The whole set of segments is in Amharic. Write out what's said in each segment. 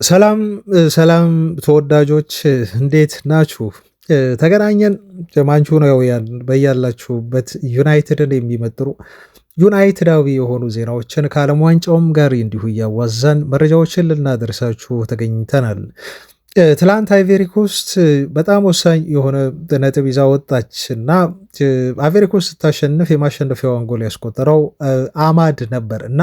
ሰላም ሰላም ተወዳጆች እንዴት ናችሁ? ተገናኘን። ማንቹናውያን በያላችሁበት ዩናይትድን የሚመጥሩ ዩናይትዳዊ የሆኑ ዜናዎችን ከዓለም ዋንጫውም ጋር እንዲሁ እያዋዛን መረጃዎችን ልናደርሳችሁ ተገኝተናል። ትላንት አይቬሪ ኮስት በጣም ወሳኝ የሆነ ነጥብ ይዛ ወጣች እና አይቬሪ ኮስት ስታሸንፍ የማሸነፊያዋን ጎል ያስቆጠረው አማድ ነበር እና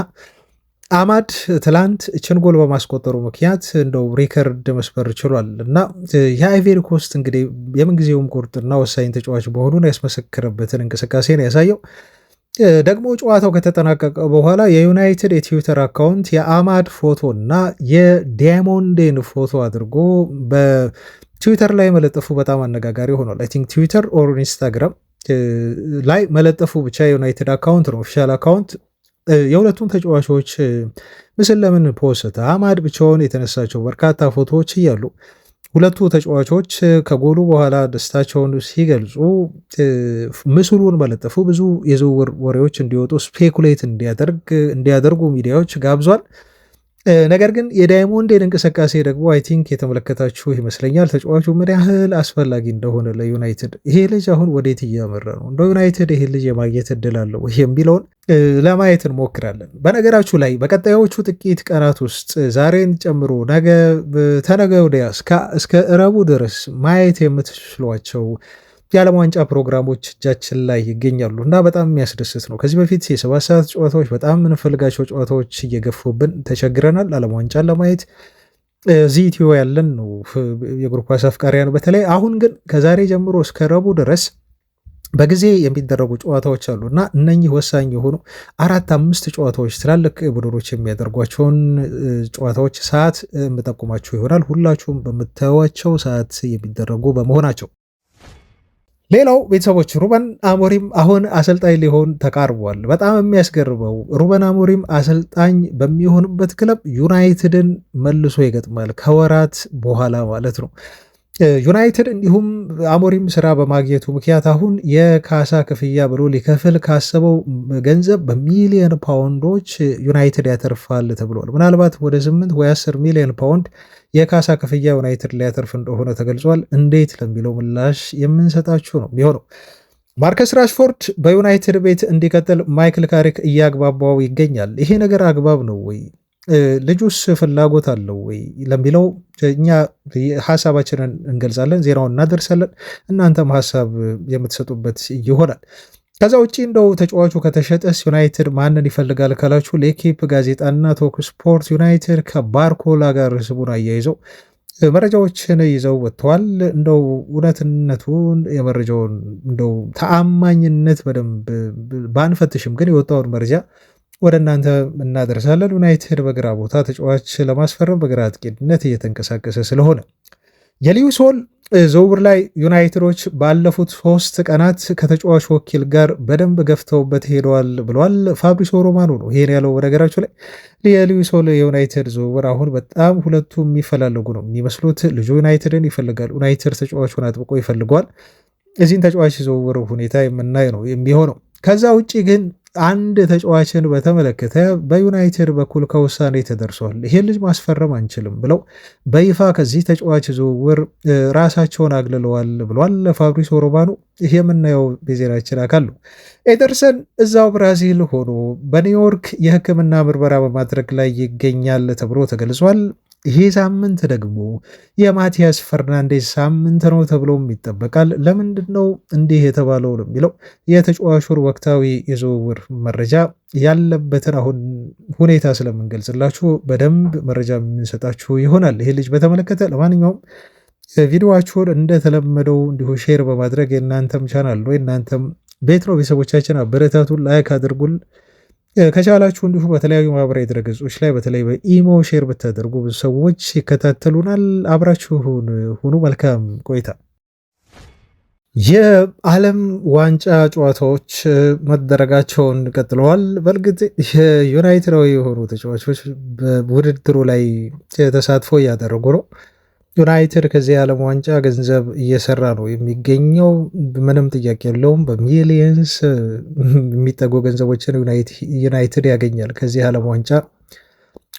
አማድ ትላንት እችን ጎል በማስቆጠሩ ምክንያት እንደው ሪከርድ መስበር ችሏል እና የአይቬሪ ኮስት እንግዲህ የምንጊዜውም ቁርጥና ወሳኝ ተጫዋች መሆኑን ያስመሰክረበትን እንቅስቃሴ ነው ያሳየው። ደግሞ ጨዋታው ከተጠናቀቀ በኋላ የዩናይትድ የትዊተር አካውንት የአማድ ፎቶ እና የዲያሞንዴን ፎቶ አድርጎ በትዊተር ላይ መለጠፉ በጣም አነጋጋሪ ሆኗል። አይ ቲንክ ትዊተር ኦር ኢንስታግራም ላይ መለጠፉ ብቻ የዩናይትድ አካውንት ነው ኦፊሻል አካውንት የሁለቱም ተጫዋቾች ምስል ለምን ፖስት አማድ ብቻውን የተነሳቸው በርካታ ፎቶዎች እያሉ ሁለቱ ተጫዋቾች ከጎሉ በኋላ ደስታቸውን ሲገልጹ ምስሉን መለጠፉ ብዙ የዝውውር ወሬዎች እንዲወጡ ስፔኩሌት እንዲያደርጉ ሚዲያዎች ጋብዟል። ነገር ግን የዳይሞንዴን እንቅስቃሴ ደግሞ አይ ቲንክ የተመለከታችሁ ይመስለኛል። ተጫዋቹ ምን ያህል አስፈላጊ እንደሆነ ለዩናይትድ፣ ይሄ ልጅ አሁን ወዴት እያመራ ነው፣ እንደ ዩናይትድ ይሄ ልጅ የማግኘት እድል አለው የሚለውን ለማየት እንሞክራለን። በነገራችሁ ላይ በቀጣዮቹ ጥቂት ቀናት ውስጥ ዛሬን ጨምሮ ነገ፣ ተነገ ወዲያ እስከ እረቡ ድረስ ማየት የምትችሏቸው የዓለም ዋንጫ ፕሮግራሞች እጃችን ላይ ይገኛሉ እና በጣም የሚያስደስት ነው። ከዚህ በፊት የሰባት ሰዓት ጨዋታዎች በጣም የምንፈልጋቸው ጨዋታዎች እየገፉብን ተቸግረናል። ዓለም ዋንጫን ለማየት እዚህ ኢትዮ ያለን ነው የእግር ኳስ አፍቃሪያን በተለይ። አሁን ግን ከዛሬ ጀምሮ እስከ ረቡዕ ድረስ በጊዜ የሚደረጉ ጨዋታዎች አሉ እና እነኚህ ወሳኝ የሆኑ 4-5 ጨዋታዎች ትላልቅ ቡድኖች የሚያደርጓቸውን ጨዋታዎች ሰዓት የምጠቁማችሁ ይሆናል። ሁላችሁም በምታዩዋቸው ሰዓት የሚደረጉ በመሆናቸው ሌላው ቤተሰቦች ሩበን አሞሪም አሁን አሰልጣኝ ሊሆን ተቃርቧል። በጣም የሚያስገርመው ሩበን አሞሪም አሰልጣኝ በሚሆንበት ክለብ ዩናይትድን መልሶ ይገጥማል ከወራት በኋላ ማለት ነው። ዩናይትድ እንዲሁም አሞሪም ስራ በማግኘቱ ምክንያት አሁን የካሳ ክፍያ ብሎ ሊከፍል ካሰበው ገንዘብ በሚሊዮን ፓውንዶች ዩናይትድ ያተርፋል ተብሏል። ምናልባት ወደ 8 ወይ 10 ሚሊዮን ፓውንድ የካሳ ክፍያ ዩናይትድ ሊያተርፍ እንደሆነ ተገልጿል። እንዴት ለሚለው ምላሽ የምንሰጣችሁ ነው የሚሆነው። ማርከስ ራሽፎርድ በዩናይትድ ቤት እንዲቀጥል ማይክል ካሪክ እያግባባው ይገኛል። ይሄ ነገር አግባብ ነው ወይ? ልጁስ ፍላጎት አለው ወይ ለሚለው እኛ ሀሳባችንን እንገልጻለን፣ ዜናውን እናደርሳለን። እናንተም ሀሳብ የምትሰጡበት ይሆናል። ከዛ ውጭ እንደው ተጫዋቹ ከተሸጠስ ዩናይትድ ማንን ይፈልጋል ካላችሁ ለኤኪፕ ጋዜጣና ቶክ ስፖርት ዩናይትድ ከባርኮላ ጋር ስቡን አያይዘው መረጃዎችን ይዘው ወጥተዋል። እንደው እውነትነቱን የመረጃውን እንደው ተአማኝነት በደንብ ባንፈትሽም ግን የወጣውን መረጃ ወደ እናንተ እናደርሳለን። ዩናይትድ በግራ ቦታ ተጫዋች ለማስፈረም በግራ አጥቂነት እየተንቀሳቀሰ ስለሆነ የሊዩስ ሆል ዝውውር ላይ ዩናይትዶች ባለፉት 3 ቀናት ከተጫዋች ወኪል ጋር በደንብ ገፍተውበት ሄደዋል ብለዋል። ፋብሪሶ ሮማኖ ነው ይሄን ያለው። በነገራችሁ ላይ የሊዩስ ሆል የዩናይትድ ዝውውር አሁን በጣም ሁለቱ የሚፈላለጉ ነው የሚመስሉት። ልጁ ዩናይትድን ይፈልጋል፣ ዩናይትድ ተጫዋቹን አጥብቆ ይፈልገዋል። እዚህን ተጫዋች ዝውውር ሁኔታ የምናይ ነው የሚሆነው። ከዛ ውጭ ግን አንድ ተጫዋችን በተመለከተ በዩናይትድ በኩል ከውሳኔ ተደርሷል። ይሄን ልጅ ማስፈረም አንችልም ብለው በይፋ ከዚህ ተጫዋች ዝውውር ራሳቸውን አግልለዋል ብሏል ፋብሪሶ ሮማኖ። ይህ የምናየው የዜናችን አካል ነው። ኤደርሰን እዛው ብራዚል ሆኖ በኒውዮርክ የሕክምና ምርመራ በማድረግ ላይ ይገኛል ተብሎ ተገልጿል። ይሄ ሳምንት ደግሞ የማቲያስ ፈርናንዴዝ ሳምንት ነው ተብሎም ይጠበቃል። ለምንድን ነው እንዲህ የተባለው ነው የሚለው የተጫዋቹን ወቅታዊ የዝውውር መረጃ ያለበትን አሁን ሁኔታ ስለምንገልጽላችሁ በደንብ መረጃ የምንሰጣችሁ ይሆናል። ይሄ ልጅ በተመለከተ ለማንኛውም ቪዲዮዋችሁን እንደተለመደው እንዲሁ ሼር በማድረግ የእናንተም ቻናል ነው የእናንተም ቤት ነው። ቤተሰቦቻችን አበረታቱን፣ ላይክ አድርጉን። ከቻላችሁ እንዲሁ በተለያዩ ማህበራዊ ድረገጾች ላይ በተለይ በኢሞ ሼር ብታደርጉ ብዙ ሰዎች ይከታተሉናል። አብራችሁ ሁኑ። መልካም ቆይታ። የዓለም ዋንጫ ጨዋታዎች መደረጋቸውን ቀጥለዋል። በእርግጥ የዩናይትዳዊ የሆኑ ተጫዋቾች በውድድሩ ላይ ተሳትፎ እያደረጉ ነው። ዩናይትድ ከዚህ የዓለም ዋንጫ ገንዘብ እየሰራ ነው የሚገኘው፣ ምንም ጥያቄ የለውም። በሚሊየንስ የሚጠጉ ገንዘቦችን ዩናይትድ ያገኛል ከዚህ የዓለም ዋንጫ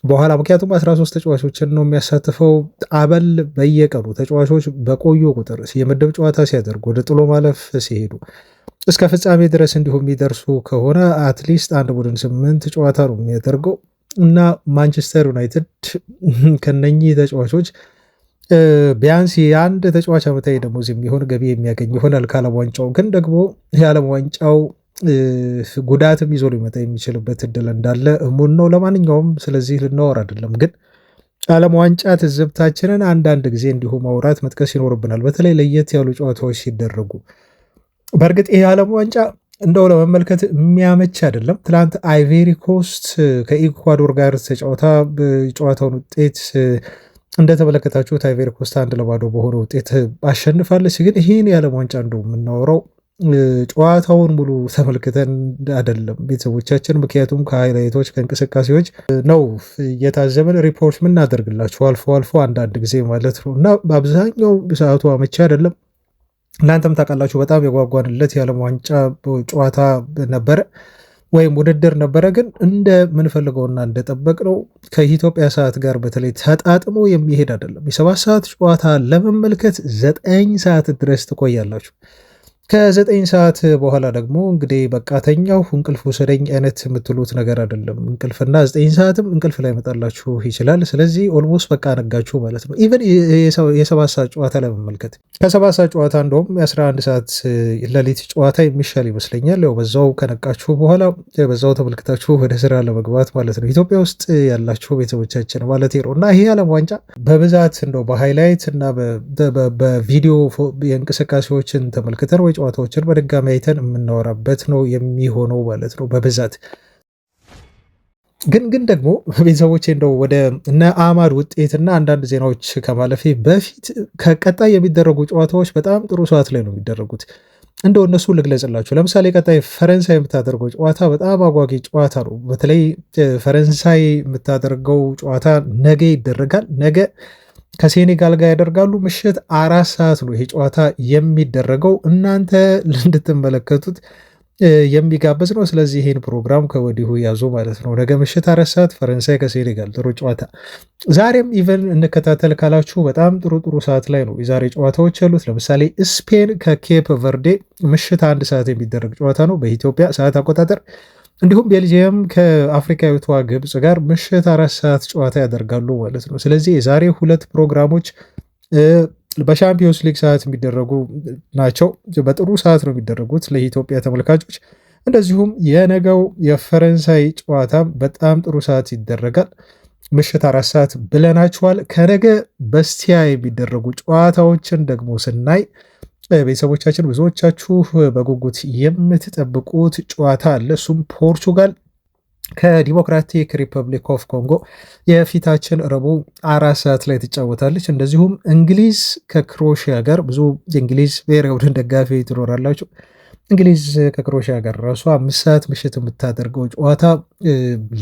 በኋላ ምክንያቱም 13 ተጫዋቾችን ነው የሚያሳትፈው። አበል በየቀኑ ተጫዋቾች በቆዩ ቁጥር የምድብ ጨዋታ ሲያደርጉ ወደ ጥሎ ማለፍ ሲሄዱ እስከ ፍጻሜ ድረስ እንዲሁም የሚደርሱ ከሆነ አትሊስት አንድ ቡድን 8 ጨዋታ ነው የሚያደርገው እና ማንቸስተር ዩናይትድ ከነኚህ ተጫዋቾች ቢያንስ የአንድ ተጫዋች ዓመታዊ ደሞዝ የሚሆን ገቢ የሚያገኝ ይሆናል ከዓለም ዋንጫው። ግን ደግሞ የዓለም ዋንጫው ጉዳትም ይዞ ሊመጣ የሚችልበት እድል እንዳለ እሙን ነው። ለማንኛውም ስለዚህ ልናወር አይደለም፣ ግን ዓለም ዋንጫ ትዝብታችንን አንዳንድ ጊዜ እንዲሁ ማውራት መጥቀስ ይኖርብናል። በተለይ ለየት ያሉ ጨዋታዎች ሲደረጉ በእርግጥ ይህ ዓለም ዋንጫ እንደው ለመመልከት የሚያመች አይደለም። ትላንት አይቬሪ ኮስት ከኢኳዶር ጋር ተጫውታ ጨዋታውን ውጤት እንደተመለከታችሁት አይቬሪ ኮስት 1-0 በሆነ ውጤት አሸንፋለች። ግን ይህን የዓለም ዋንጫ እንደው የምናወራው ጨዋታውን ሙሉ ተመልክተን አይደለም ቤተሰቦቻችን፣ ምክንያቱም ከሃይላይቶች ከእንቅስቃሴዎች ነው እየታዘብን ሪፖርት ምናደርግላችሁ አልፎ አልፎ አንዳንድ ጊዜ ማለት ነው እና በአብዛኛው ሰዓቱ አመቺ አይደለም። እናንተም ታውቃላችሁ በጣም የጓጓንለት የዓለም ዋንጫ ጨዋታ ነበረ ወይም ውድድር ነበረ። ግን እንደምንፈልገውና እንደጠበቅነው ከኢትዮጵያ ሰዓት ጋር በተለይ ተጣጥሞ የሚሄድ አይደለም። የ7 ሰዓት ጨዋታ ለመመልከት 9 ሰዓት ድረስ ትቆያላችሁ። ከ9 ሰዓት በኋላ ደግሞ እንግዲህ በቃ ተኛው እንቅልፍ ወሰደኝ አይነት የምትሉት ነገር አይደለም። እንቅልፍና 9 ሰዓትም እንቅልፍ ላይ መጣላችሁ ይችላል። ስለዚህ ኦልሞስት በቃ ነጋችሁ ማለት ነው። ኢቨን የ7 ሰዓት ጨዋታ ለመመልከት ከ7 ሰዓት ጨዋታ እንደውም የ11 ሰዓት ሌሊት ጨዋታ የሚሻል ይመስለኛል። ያው በዛው ከነቃችሁ በኋላ በዛው ተመልክታችሁ ወደ ስራ ለመግባት ማለት ነው። ኢትዮጵያ ውስጥ ያላችሁ ቤተሰቦቻችን ማለት ነው እና ይሄ ዓለም ዋንጫ በብዛት እንደው በሃይላይት እና በቪዲዮ የእንቅስቃሴዎችን ተመልክተን ወይ ጨዋታዎችን በድጋሚ አይተን የምናወራበት ነው የሚሆነው ማለት ነው በብዛት። ግን ደግሞ ቤተሰቦቼ እንደው ወደ እነ አማድ ውጤትና አንዳንድ ዜናዎች ከማለፌ በፊት ከቀጣይ የሚደረጉ ጨዋታዎች በጣም ጥሩ ሰዓት ላይ ነው የሚደረጉት። እንደው እነሱ ልግለጽላችሁ። ለምሳሌ ቀጣይ ፈረንሳይ የምታደርገው ጨዋታ በጣም አጓጊ ጨዋታ ነው። በተለይ ፈረንሳይ የምታደርገው ጨዋታ ነገ ይደረጋል። ነገ ከሴኔጋል ጋር ያደርጋሉ። ምሽት 4 ሰዓት ነው ይሄ ጨዋታ የሚደረገው። እናንተ እንድትመለከቱት የሚጋበዝ ነው። ስለዚህ ይህን ፕሮግራም ከወዲሁ ያዙ ማለት ነው። ነገ ምሽት 4 ሰዓት ፈረንሳይ ከሴኔጋል ጥሩ ጨዋታ። ዛሬም ኢቨን እንከታተል ካላችሁ በጣም ጥሩ ሰዓት ላይ ነው የዛሬ ጨዋታዎች ያሉት። ለምሳሌ ስፔን ከኬፕ ቨርዴ ምሽት 1 ሰዓት የሚደረግ ጨዋታ ነው በኢትዮጵያ ሰዓት አቆጣጠር። እንዲሁም ቤልጅየም ከአፍሪካዊቷ ግብፅ ጋር ምሽት 4 ሰዓት ጨዋታ ያደርጋሉ ማለት ነው። ስለዚህ የዛሬ 2 ፕሮግራሞች በሻምፒዮንስ ሊግ ሰዓት የሚደረጉ ናቸው። በጥሩ ሰዓት ነው የሚደረጉት ለኢትዮጵያ ተመልካቾች። እንደዚሁም የነገው የፈረንሳይ ጨዋታ በጣም ጥሩ ሰዓት ይደረጋል። ምሽት 4 ሰዓት ብለናችኋል። ከነገ በስቲያ የሚደረጉ ጨዋታዎችን ደግሞ ስናይ ቤተሰቦቻችን ብዙዎቻችሁ በጉጉት የምትጠብቁት ጨዋታ አለ። እሱም ፖርቹጋል ከዲሞክራቲክ ሪፐብሊክ ኦፍ ኮንጎ የፊታችን ረቡዕ 4 ሰዓት ላይ ትጫወታለች። እንደዚሁም እንግሊዝ ከክሮሺያ ጋር ብዙ የእንግሊዝ ብሔራዊ ቡድን ደጋፊ ትኖራላችሁ። እንግሊዝ ከክሮሺያ ጋር ራሷ 5 ሰዓት ምሽት የምታደርገው ጨዋታ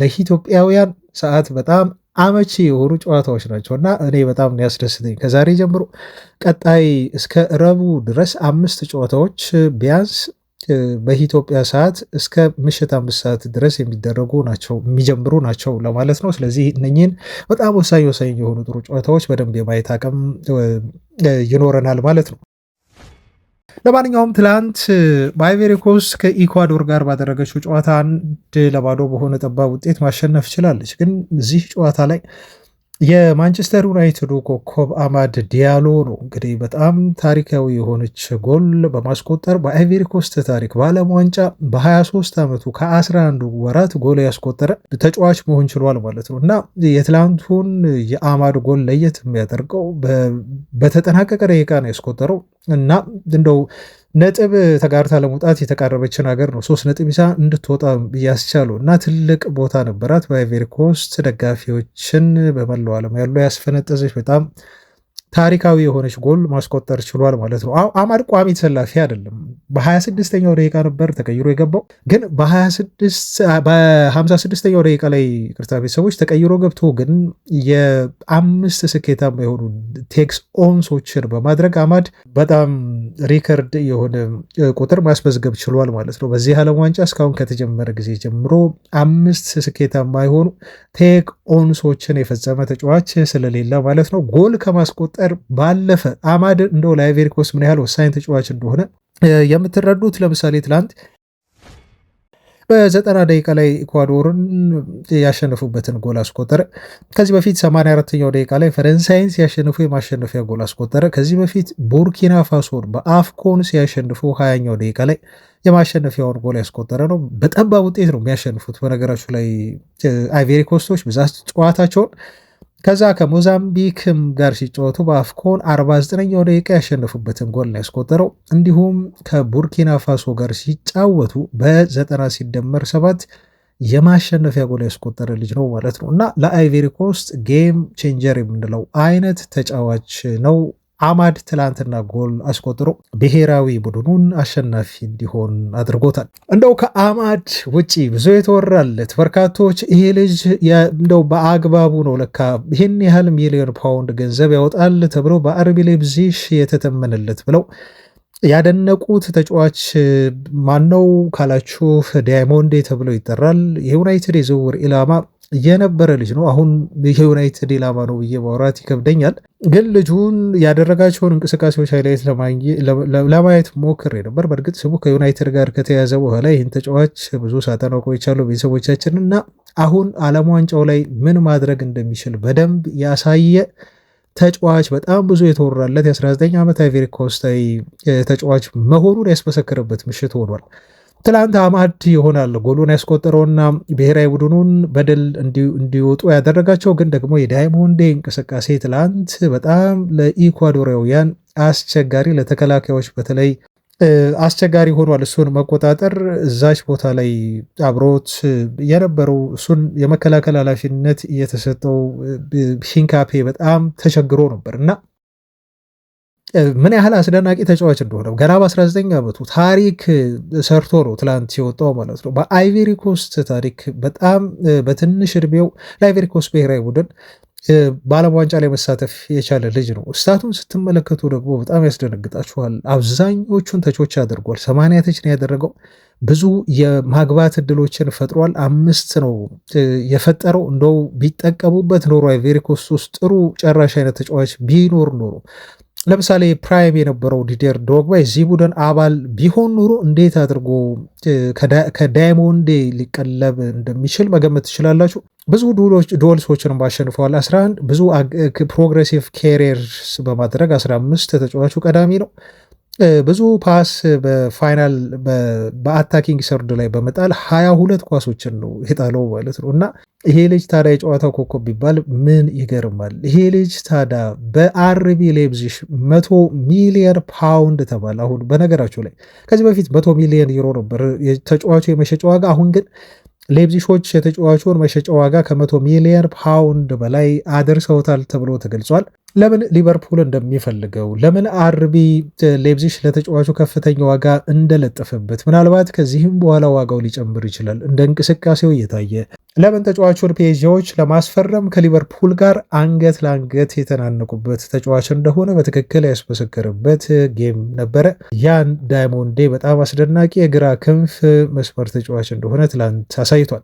ለኢትዮጵያውያን ሰዓት በጣም አመቺ የሆኑ ጨዋታዎች ናቸው እና እኔ በጣም ያስደስተኝ ከዛሬ ጀምሮ ቀጣይ እስከ ረቡዕ ድረስ 5 ጨዋታዎች ቢያንስ በኢትዮጵያ ሰዓት እስከ ምሽት 5 ሰዓት ድረስ የሚጀምሩ ናቸው ለማለት ነው። ስለዚህ እነኚህን በጣም ወሳኝ የሆኑ ጥሩ ጨዋታዎች በደንብ የማየት አቅም ይኖረናል ማለት ነው። ለማንኛውም ትላንት በአይቬሪ ኮስት ከኢኳዶር ጋር ባደረገችው ጨዋታ 1-0 በሆነ ጠባብ ውጤት ማሸነፍ ችላለች። ግን እዚህ ጨዋታ ላይ የማንቸስተር ዩናይትዱ ኮከብ አማድ ዲያሎ ነው እንግዲህ በጣም ታሪካዊ የሆነች ጎል በማስቆጠር በአይቬሪ ኮስት ታሪክ በዓለም ዋንጫ በ23 ዓመቱ ከ11 ወራት ጎል ያስቆጠረ ተጫዋች መሆን ችሏል ማለት ነው እና የትላንቱን የአማድ ጎል ለየት የሚያደርገው በተጠናቀቀ ደቂቃ ነው ያስቆጠረው እና እንደው ነጥብ ተጋርታ ለመውጣት የተቃረበችን ሀገር ነው 3 ነጥብ ይዛ እንድትወጣ ያስቻሉ እና ትልቅ ቦታ ነበራት። በአይቬሪ ኮስት ደጋፊዎችን በመላው ዓለም ያሉ ያስፈነጠዘች በጣም ታሪካዊ የሆነች ጎል ማስቆጠር ችሏል ማለት ነው። አማድ ቋሚ ተሰላፊ አይደለም። በ26ኛው ደቂቃ ነበር ተቀይሮ የገባው፣ ግን በ56ኛው ደቂቃ ላይ ቅርታ ቤተሰቦች ተቀይሮ ገብቶ ግን የአምስት ስኬታማ የሆኑ ቴክስ ኦንሶችን በማድረግ አማድ በጣም ሪከርድ የሆነ ቁጥር ማስመዝገብ ችሏል ማለት ነው። በዚህ ዓለም ዋንጫ እስካሁን ከተጀመረ ጊዜ ጀምሮ 5 ስኬታማ የሆኑ ቴክ ኦንሶችን የፈጸመ ተጫዋች ስለሌለ ማለት ነው። ጎል ከማስቆጠር ባለፈ አማድ እንደው ለአይቮሪ ኮስት ምን ያህል ወሳኝ ተጫዋች እንደሆነ የምትረዱት ለምሳሌ ትላንት በ90 ደቂቃ ላይ ኢኳዶርን ያሸነፉበትን ጎል አስቆጠረ። ከዚህ በፊት 84ኛው ደቂቃ ላይ ፈረንሳይን ሲያሸንፉ የማሸነፊያ ጎል አስቆጠረ። ከዚህ በፊት ቡርኪና ፋሶን በአፍኮን ሲያሸንፉ 20ኛው ደቂቃ ላይ የማሸነፊያውን ጎል ያስቆጠረ ነው። በጠባብ ውጤት ነው የሚያሸንፉት በነገራችሁ ላይ አይቮሪ ኮስቶች ብዛት ጨዋታቸውን። ከዛ ከሞዛምቢክም ጋር ሲጫወቱ በአፍኮን 49ኛው ደቂቃ ያሸነፉበትን ጎል ነው ያስቆጠረው። እንዲሁም ከቡርኪና ፋሶ ጋር ሲጫወቱ በ90 ሲደመር 7 የማሸነፊያ ጎል ያስቆጠረ ልጅ ነው ማለት ነው። እና ለአይቮሪ ኮስት ጌም ቼንጀር የምንለው አይነት ተጫዋች ነው። አማድ ትላንትና ጎል አስቆጥሮ ብሔራዊ ቡድኑን አሸናፊ እንዲሆን አድርጎታል። እንደው ከአማድ ውጪ ብዙ የተወራለት በርካቶች ይሄ ልጅ እንደው በአግባቡ ነው ለካ ይህን ያህል ሚሊዮን ፓውንድ ገንዘብ ያወጣል ተብሎ በአርቢ ሌፕዚግ የተተመነለት ብለው ያደነቁት ተጫዋች ማነው ካላችሁ ዳይሞንዴ ተብሎ ይጠራል። የዩናይትድ የዝውውር ኢላማ የነበረ ልጅ ነው። አሁን የዩናይትድ ኢላማ ነው ብዬ ማውራት ይከብደኛል፣ ግን ልጁን ያደረጋቸውን እንቅስቃሴዎች ሃይላይት ለማየት ሞክሬ ነበር። በእርግጥ ስሙ ከዩናይትድ ጋር ከተያዘ በኋላ ይህን ተጫዋች ብዙ ሳጠናው ቆይቻለሁ ቤተሰቦቻችን እና አሁን ዓለም ዋንጫው ላይ ምን ማድረግ እንደሚችል በደንብ ያሳየ ተጫዋች በጣም ብዙ የተወራለት የ19 ዓመት አይቮሪ ኮስታዊ ተጫዋች መሆኑን ያስመሰከረበት ምሽት ሆኗል። ትላንት አማድ ይሆናል ጎሉን ያስቆጠረውና ብሔራዊ ቡድኑን በድል እንዲወጡ ያደረጋቸው። ግን ደግሞ የዳይሞንዴ እንቅስቃሴ ትላንት በጣም ለኢኳዶሪያውያን አስቸጋሪ፣ ለተከላካዮች በተለይ አስቸጋሪ ሆኗል። እሱን መቆጣጠር እዛች ቦታ ላይ አብሮት የነበረው እሱን የመከላከል ኃላፊነት እየተሰጠው ሂንካፔ በጣም ተቸግሮ ነበር እና ምን ያህል አስደናቂ ተጫዋች እንደሆነ ገና በ19 ዓመቱ ታሪክ ሰርቶ ነው ትላንት ሲወጣው ማለት ነው። በአይቮሪ ኮስት ታሪክ በጣም በትንሽ እድሜው ለአይቮሪ ኮስት ብሔራዊ ቡድን በዓለም ዋንጫ ላይ መሳተፍ የቻለ ልጅ ነው። ስታቱን ስትመለከቱ ደግሞ በጣም ያስደነግጣችኋል። አብዛኞቹን ተቾች አድርጓል። 80 ተች ነው ያደረገው። ብዙ የማግባት እድሎችን ፈጥሯል። 5 ነው የፈጠረው። እንደው ቢጠቀሙበት ኖሮ አይቮሪ ኮስት ውስጥ ጥሩ ጨራሽ አይነት ተጫዋች ቢኖር ኖሮ ለምሳሌ ፕራይም የነበረው ዲዲየር ድሮግባ የዚህ ቡድን አባል ቢሆን ኑሮ እንዴት አድርጎ ከዳይሞንዴ ሊቀለብ እንደሚችል መገመት ትችላላችሁ። ብዙ ዱወልሶችንም አሸንፈዋል 11። ብዙ ፕሮግሬሲቭ ካሪየርስ በማድረግ 15 ተጫዋቹ ቀዳሚ ነው። ብዙ ፓስ በፋይናል በአታኪንግ ሰርድ ላይ በመጣል 22 ኳሶችን ነው የጣለው ማለት ነው። እና ይሄ ልጅ ታዲያ የጨዋታው ኮከብ ቢባል ምን ይገርማል? ይሄ ልጅ ታዲያ በአርቢ ሌፕዚግ 100 ሚሊዮን ፓውንድ ተባለ። አሁን በነገራቸው ላይ ከዚህ በፊት 100 ሚሊዮን ዩሮ ነበር ተጫዋቹ የመሸጫ ዋጋ። አሁን ግን ሌፕዚሾች የተጫዋቹን መሸጫ ዋጋ ከ100 ሚሊዮን ፓውንድ በላይ አድርሰውታል ተብሎ ተገልጿል። ለምን ሊቨርፑል እንደሚፈልገው ለምን አርቢ ሌፕዚግ ለተጫዋቹ ከፍተኛ ዋጋ እንደለጠፈበት ምናልባት ከዚህም በኋላ ዋጋው ሊጨምር ይችላል እንደ እንቅስቃሴው እየታየ ለምን ተጫዋቹን ፒኤስጂዎች ለማስፈረም ከሊቨርፑል ጋር አንገት ለአንገት የተናነቁበት ተጫዋች እንደሆነ በትክክል ያስመሰከረበት ጌም ነበረ። ያን ዳይሞንዴ በጣም አስደናቂ የግራ ክንፍ መስመር ተጫዋች እንደሆነ ትላንት አሳይቷል።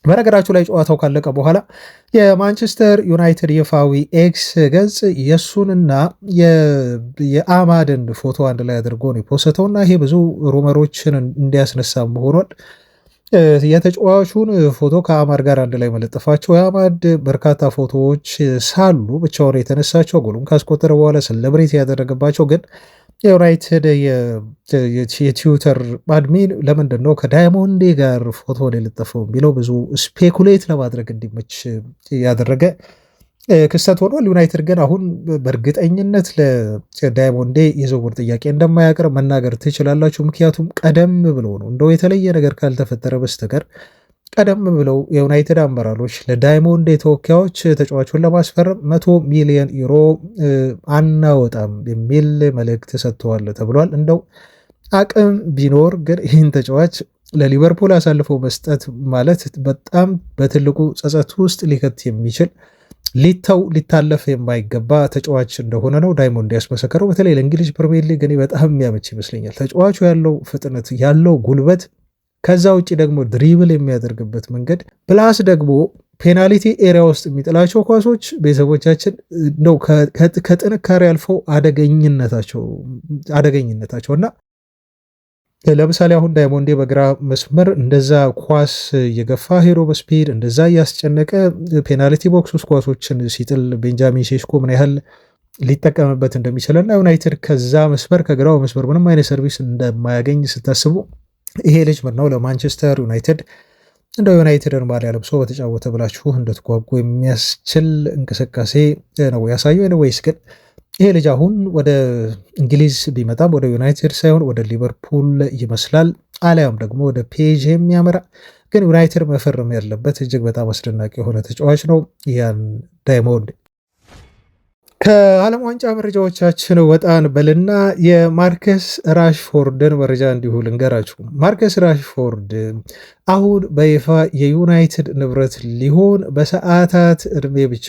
በነገራችሁ ላይ ጨዋታው ካለቀ በኋላ የማንቸስተር ዩናይትድ ይፋዊ ኤክስ ገጽ የእሱንና የአማድን ፎቶ አንድ ላይ አድርጎ ነው የፖስተውና ይሄ ብዙ ሩመሮችን እንዲያስነሳ ሆኗል። የተጫዋቹን ፎቶ ከአማድ ጋር አንድ ላይ መለጠፋቸው የአማድ በርካታ ፎቶዎች ሳሉ ብቻውን የተነሳቸው ጎሉን ካስቆጠረ በኋላ ሰለብሬት ያደረገባቸው ግን የዩናይትድ የትዊተር አድሚን ለምንድን ነው ከዳይሞንዴ ጋር ፎቶ የለጠፈው የሚለው ብዙ ስፔኩሌት ለማድረግ እንዲመች ያደረገ ክስተት ሆኗል። ዩናይትድ ግን አሁን በእርግጠኝነት ለዳይሞንዴ የዝውውር ጥያቄ እንደማያቀርብ መናገር ትችላላችሁ። ምክንያቱም ቀደም ብሎ ነው እንደው የተለየ ነገር ካልተፈጠረ በስተቀር ቀደም ብለው የዩናይትድ አመራሮች ለዳይሞንድ ተወካዮች ተጫዋቹን ለማስፈረም 100 ሚሊዮን ዩሮ አናወጣም የሚል መልእክት ሰጥተዋል ተብሏል። እንደው አቅም ቢኖር ግን ይህን ተጫዋች ለሊቨርፑል አሳልፎ መስጠት ማለት በጣም በትልቁ ጸጸት ውስጥ ሊከት የሚችል ሊታለፍ የማይገባ ተጫዋች እንደሆነ ነው ዳይሞንድ ያስመሰከረው። በተለይ ለእንግሊዝ ፕሪሚየር ሊግ እኔ በጣም የሚያመች ይመስለኛል። ተጫዋቹ ያለው ፍጥነት፣ ያለው ጉልበት፣ ከዛ ውጭ ደግሞ ድሪብል የሚያደርግበት መንገድ ፕላስ ደግሞ ፔናልቲ ኤሪያ ውስጥ የሚጥላቸው ኳሶች ቤተሰቦቻችን ነው ከጥንካሬ አልፈው አደገኝነታቸው እና ለምሳሌ አሁን ዳይሞንዴ በግራ መስመር እንደዛ ኳስ እየገፋ ሄዶ በስፒድ እንደዛ እያስጨነቀ ፔናልቲ ቦክስ ውስጥ ኳሶችን ሲጥል ቤንጃሚን ሴስኮ ምን ያህል ሊጠቀምበት እንደሚችልና ዩናይትድ ከዛ መስመር ከግራው መስመር ምንም አይነት ሰርቪስ እንደማያገኝ ስታስቡ ይሄ ልጅ ምን ነው ለማንቸስተር ዩናይትድ እንደው ዩናይትድን ማሊያ ለብሶ በተጫወተ ብላችሁ እንድትጓጉ የሚያስችል እንቅስቃሴ ነው ያሳየው። ወይስ ግን ይሄ ልጅ አሁን ወደ እንግሊዝ ቢመጣም ወደ ዩናይትድ ሳይሆን ወደ ሊቨርፑል ይመስላል፣ አሊያም ደግሞ ወደ ፔጅ የሚያመራ ግን ዩናይትድ መፈረም ያለበት እጅግ በጣም አስደናቂ የሆነ ተጫዋች ነው ያን ዳይሞንድ። ከዓለም ዋንጫ መረጃዎቻችን ወጣን በልና የማርከስ ራሽፎርድን መረጃ እንዲሁ ልንገራችሁ። ማርከስ ራሽፎርድ አሁን በይፋ የዩናይትድ ንብረት ሊሆን በሰዓታት ዕድሜ ብቻ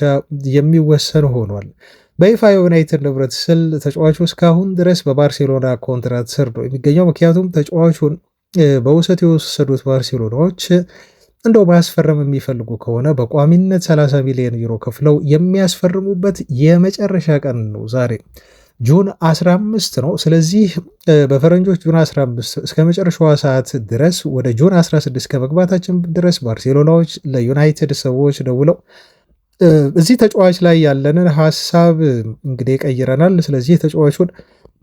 የሚወሰን ሆኗል። በይፋ የዩናይትድ ንብረት ስል ተጫዋቹ እስካሁን ድረስ በባርሴሎና ኮንትራት ስር ነው የሚገኘው። ምክንያቱም ተጫዋቹን በውሰት የወሰዱት ባርሴሎናዎች እንደው ማስፈረም የሚፈልጉ ከሆነ በቋሚነት 30 ሚሊዮን ዩሮ ከፍለው የሚያስፈርሙበት የመጨረሻ ቀን ነው ዛሬ ጁን 15 ነው። ስለዚህ በፈረንጆች ጁን 15 እስከ መጨረሻዋ ሰዓት ድረስ ወደ ጁን 16 ከመግባታችን ድረስ ባርሴሎናዎች ለዩናይትድ ሰዎች ደውለው እዚህ ተጫዋች ላይ ያለንን ሀሳብ እንግዲህ ቀይረናል፣ ስለዚህ ተጫዋቹን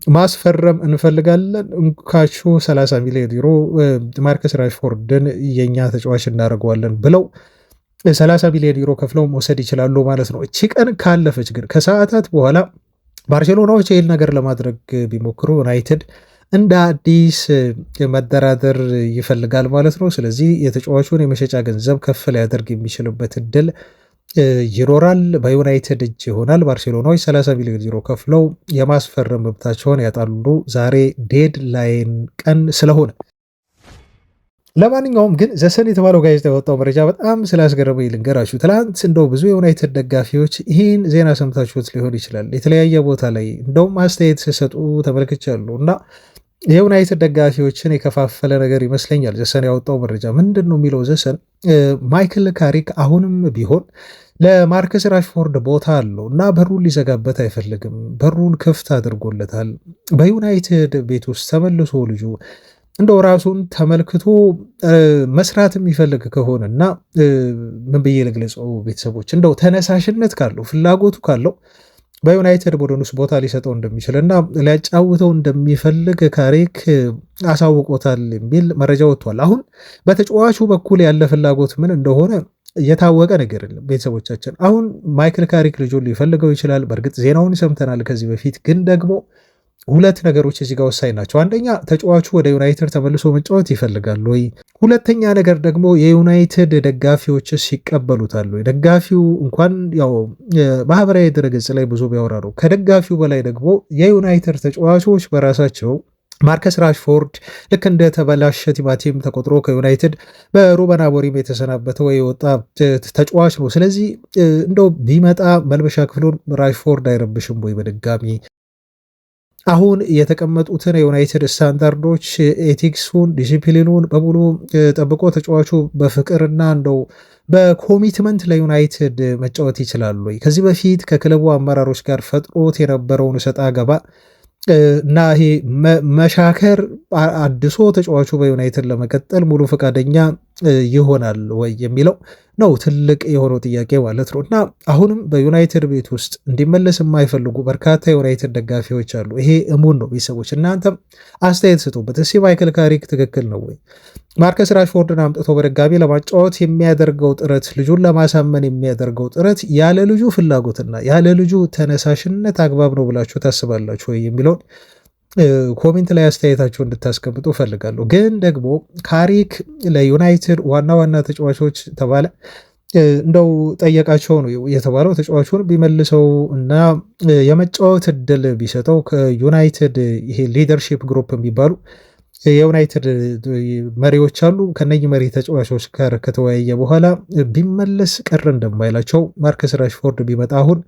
ማስፈረም እንፈልጋለን፣ እንካችሁ 30 ሚሊዮን ዩሮ ማርከስ ራሽፎርድን የኛ ተጫዋች እናደርገዋለን ብለው 30 ሚሊዮን ዩሮ ከፍለው መውሰድ ይችላሉ ማለት ነው። እቺ ቀን ካለፈች ግን ከሰዓታት በኋላ ባርሴሎናዎች ይህን ነገር ለማድረግ ቢሞክሩ ዩናይትድ እንደ አዲስ መደራደር ይፈልጋል ማለት ነው። ስለዚህ የተጫዋቹን የመሸጫ ገንዘብ ከፍ ሊያደርግ የሚችልበት እድል ይኖራል፣ በዩናይትድ እጅ ይሆናል። ባርሴሎናዎች 30 ሚሊዮን ዩሮ ከፍለው የማስፈረም መብታቸውን ያጣሉ ዛሬ ዴድ ላይን ቀን ስለሆነ። ለማንኛውም ግን ዘሰን የተባለው ጋዜጣ ያወጣው መረጃ በጣም ስላስገረመኝ ልንገራችሁ። ትላንት እንደው ብዙ የዩናይትድ ደጋፊዎች ይህን ዜና ሰምታችሁት ሊሆን ይችላል፣ የተለያየ ቦታ ላይ እንደውም አስተያየት ሲሰጡ ተመልክቻለሁ እና የዩናይትድ ደጋፊዎችን የከፋፈለ ነገር ይመስለኛል ዘሰን ያወጣው መረጃ። ምንድን ነው የሚለው ዘሰን ማይክል ካሪክ አሁንም ቢሆን ለማርከስ ራሽፎርድ ቦታ አለው እና በሩን ሊዘጋበት አይፈልግም። በሩን ክፍት አድርጎለታል። በዩናይትድ ቤት ውስጥ ተመልሶ ልጁ እንደው ራሱን ተመልክቶ መስራት የሚፈልግ ከሆነ እና ምን ብዬ ልግለጸው ቤተሰቦች፣ እንደው ተነሳሽነት ካለው ፍላጎቱ ካለው በዩናይትድ ቡድን ውስጥ ቦታ ሊሰጠው እንደሚችል እና ሊያጫውተው እንደሚፈልግ ካሪክ አሳውቆታል የሚል መረጃ ወጥቷል። አሁን በተጫዋቹ በኩል ያለ ፍላጎት ምን እንደሆነ የታወቀ ነገር የለም ቤተሰቦቻችን። አሁን ማይክል ካሪክ ልጁን ሊፈልገው ይችላል። በእርግጥ ዜናውን ሰምተናል ከዚህ በፊት ግን ደግሞ ሁለት ነገሮች እዚህ ጋር ወሳኝ ናቸው። አንደኛ ተጫዋቹ ወደ ዩናይትድ ተመልሶ መጫወት ይፈልጋል ወይ? ሁለተኛ ነገር ደግሞ የዩናይትድ ደጋፊዎችስ ይቀበሉታል ወይ? ደጋፊው እንኳን ያው ማህበራዊ ድረገጽ ላይ ብዙ ቢያወራ ነው፣ ከደጋፊው በላይ ደግሞ የዩናይትድ ተጫዋቾች በራሳቸው ማርከስ ራሽፎርድ ልክ እንደ ተበላሸ ቲማቲም ተቆጥሮ ከዩናይትድ በሩበን አሞሪም የተሰናበተው የወጣ ተጫዋች ነው። ስለዚህ እንደው ቢመጣ መልበሻ ክፍሉን ራሽፎርድ አይረብሽም ወይ በድጋሚ? አሁን የተቀመጡትን የዩናይትድ ስታንዳርዶች ኤቲክሱን፣ ዲሲፕሊኑን በሙሉ ጠብቆ ተጫዋቹ በፍቅርና እንደው በኮሚትመንት ለዩናይትድ መጫወት ይችላሉ። ከዚህ በፊት ከክለቡ አመራሮች ጋር ፈጥሮት የነበረውን ሰጣ ገባ እና ይሄ መሻከር አድሶ ተጫዋቹ በዩናይትድ ለመቀጠል ሙሉ ፈቃደኛ ይሆናል ወይ የሚለው ነው ትልቅ የሆነው ጥያቄ ማለት ነው። እና አሁንም በዩናይትድ ቤት ውስጥ እንዲመለስ የማይፈልጉ በርካታ የዩናይትድ ደጋፊዎች አሉ። ይሄ እሙን ነው። ቤተሰቦች እናንተም አስተያየት ስጡበት። እስኪ ማይክል ካሪክ ትክክል ነው ወይ? ማርከስ ራሽፎርድን አምጥቶ በድጋሚ ለማጫወት የሚያደርገው ጥረት፣ ልጁን ለማሳመን የሚያደርገው ጥረት ያለ ልጁ ፍላጎትና ያለ ልጁ ተነሳሽነት አግባብ ነው ብላችሁ ታስባላችሁ ወይ የሚለውን ኮሜንት ላይ አስተያየታቸው እንድታስቀምጡ እፈልጋለሁ። ግን ደግሞ ካሪክ ለዩናይትድ ዋና ዋና ተጫዋቾች ተባለ እንደው ጠየቃቸው ነው የተባለው። ተጫዋቹን ቢመልሰው እና የመጫወት እድል ቢሰጠው ከዩናይትድ ይሄ ሊደርሺፕ ግሩፕ የሚባሉ የዩናይትድ መሪዎች አሉ። ከነኚህ መሪ ተጫዋቾች ጋር ከተወያየ በኋላ ቢመለስ ቅር እንደማይላቸው ማርከስ ራሽፎርድ ቢመጣ አሁን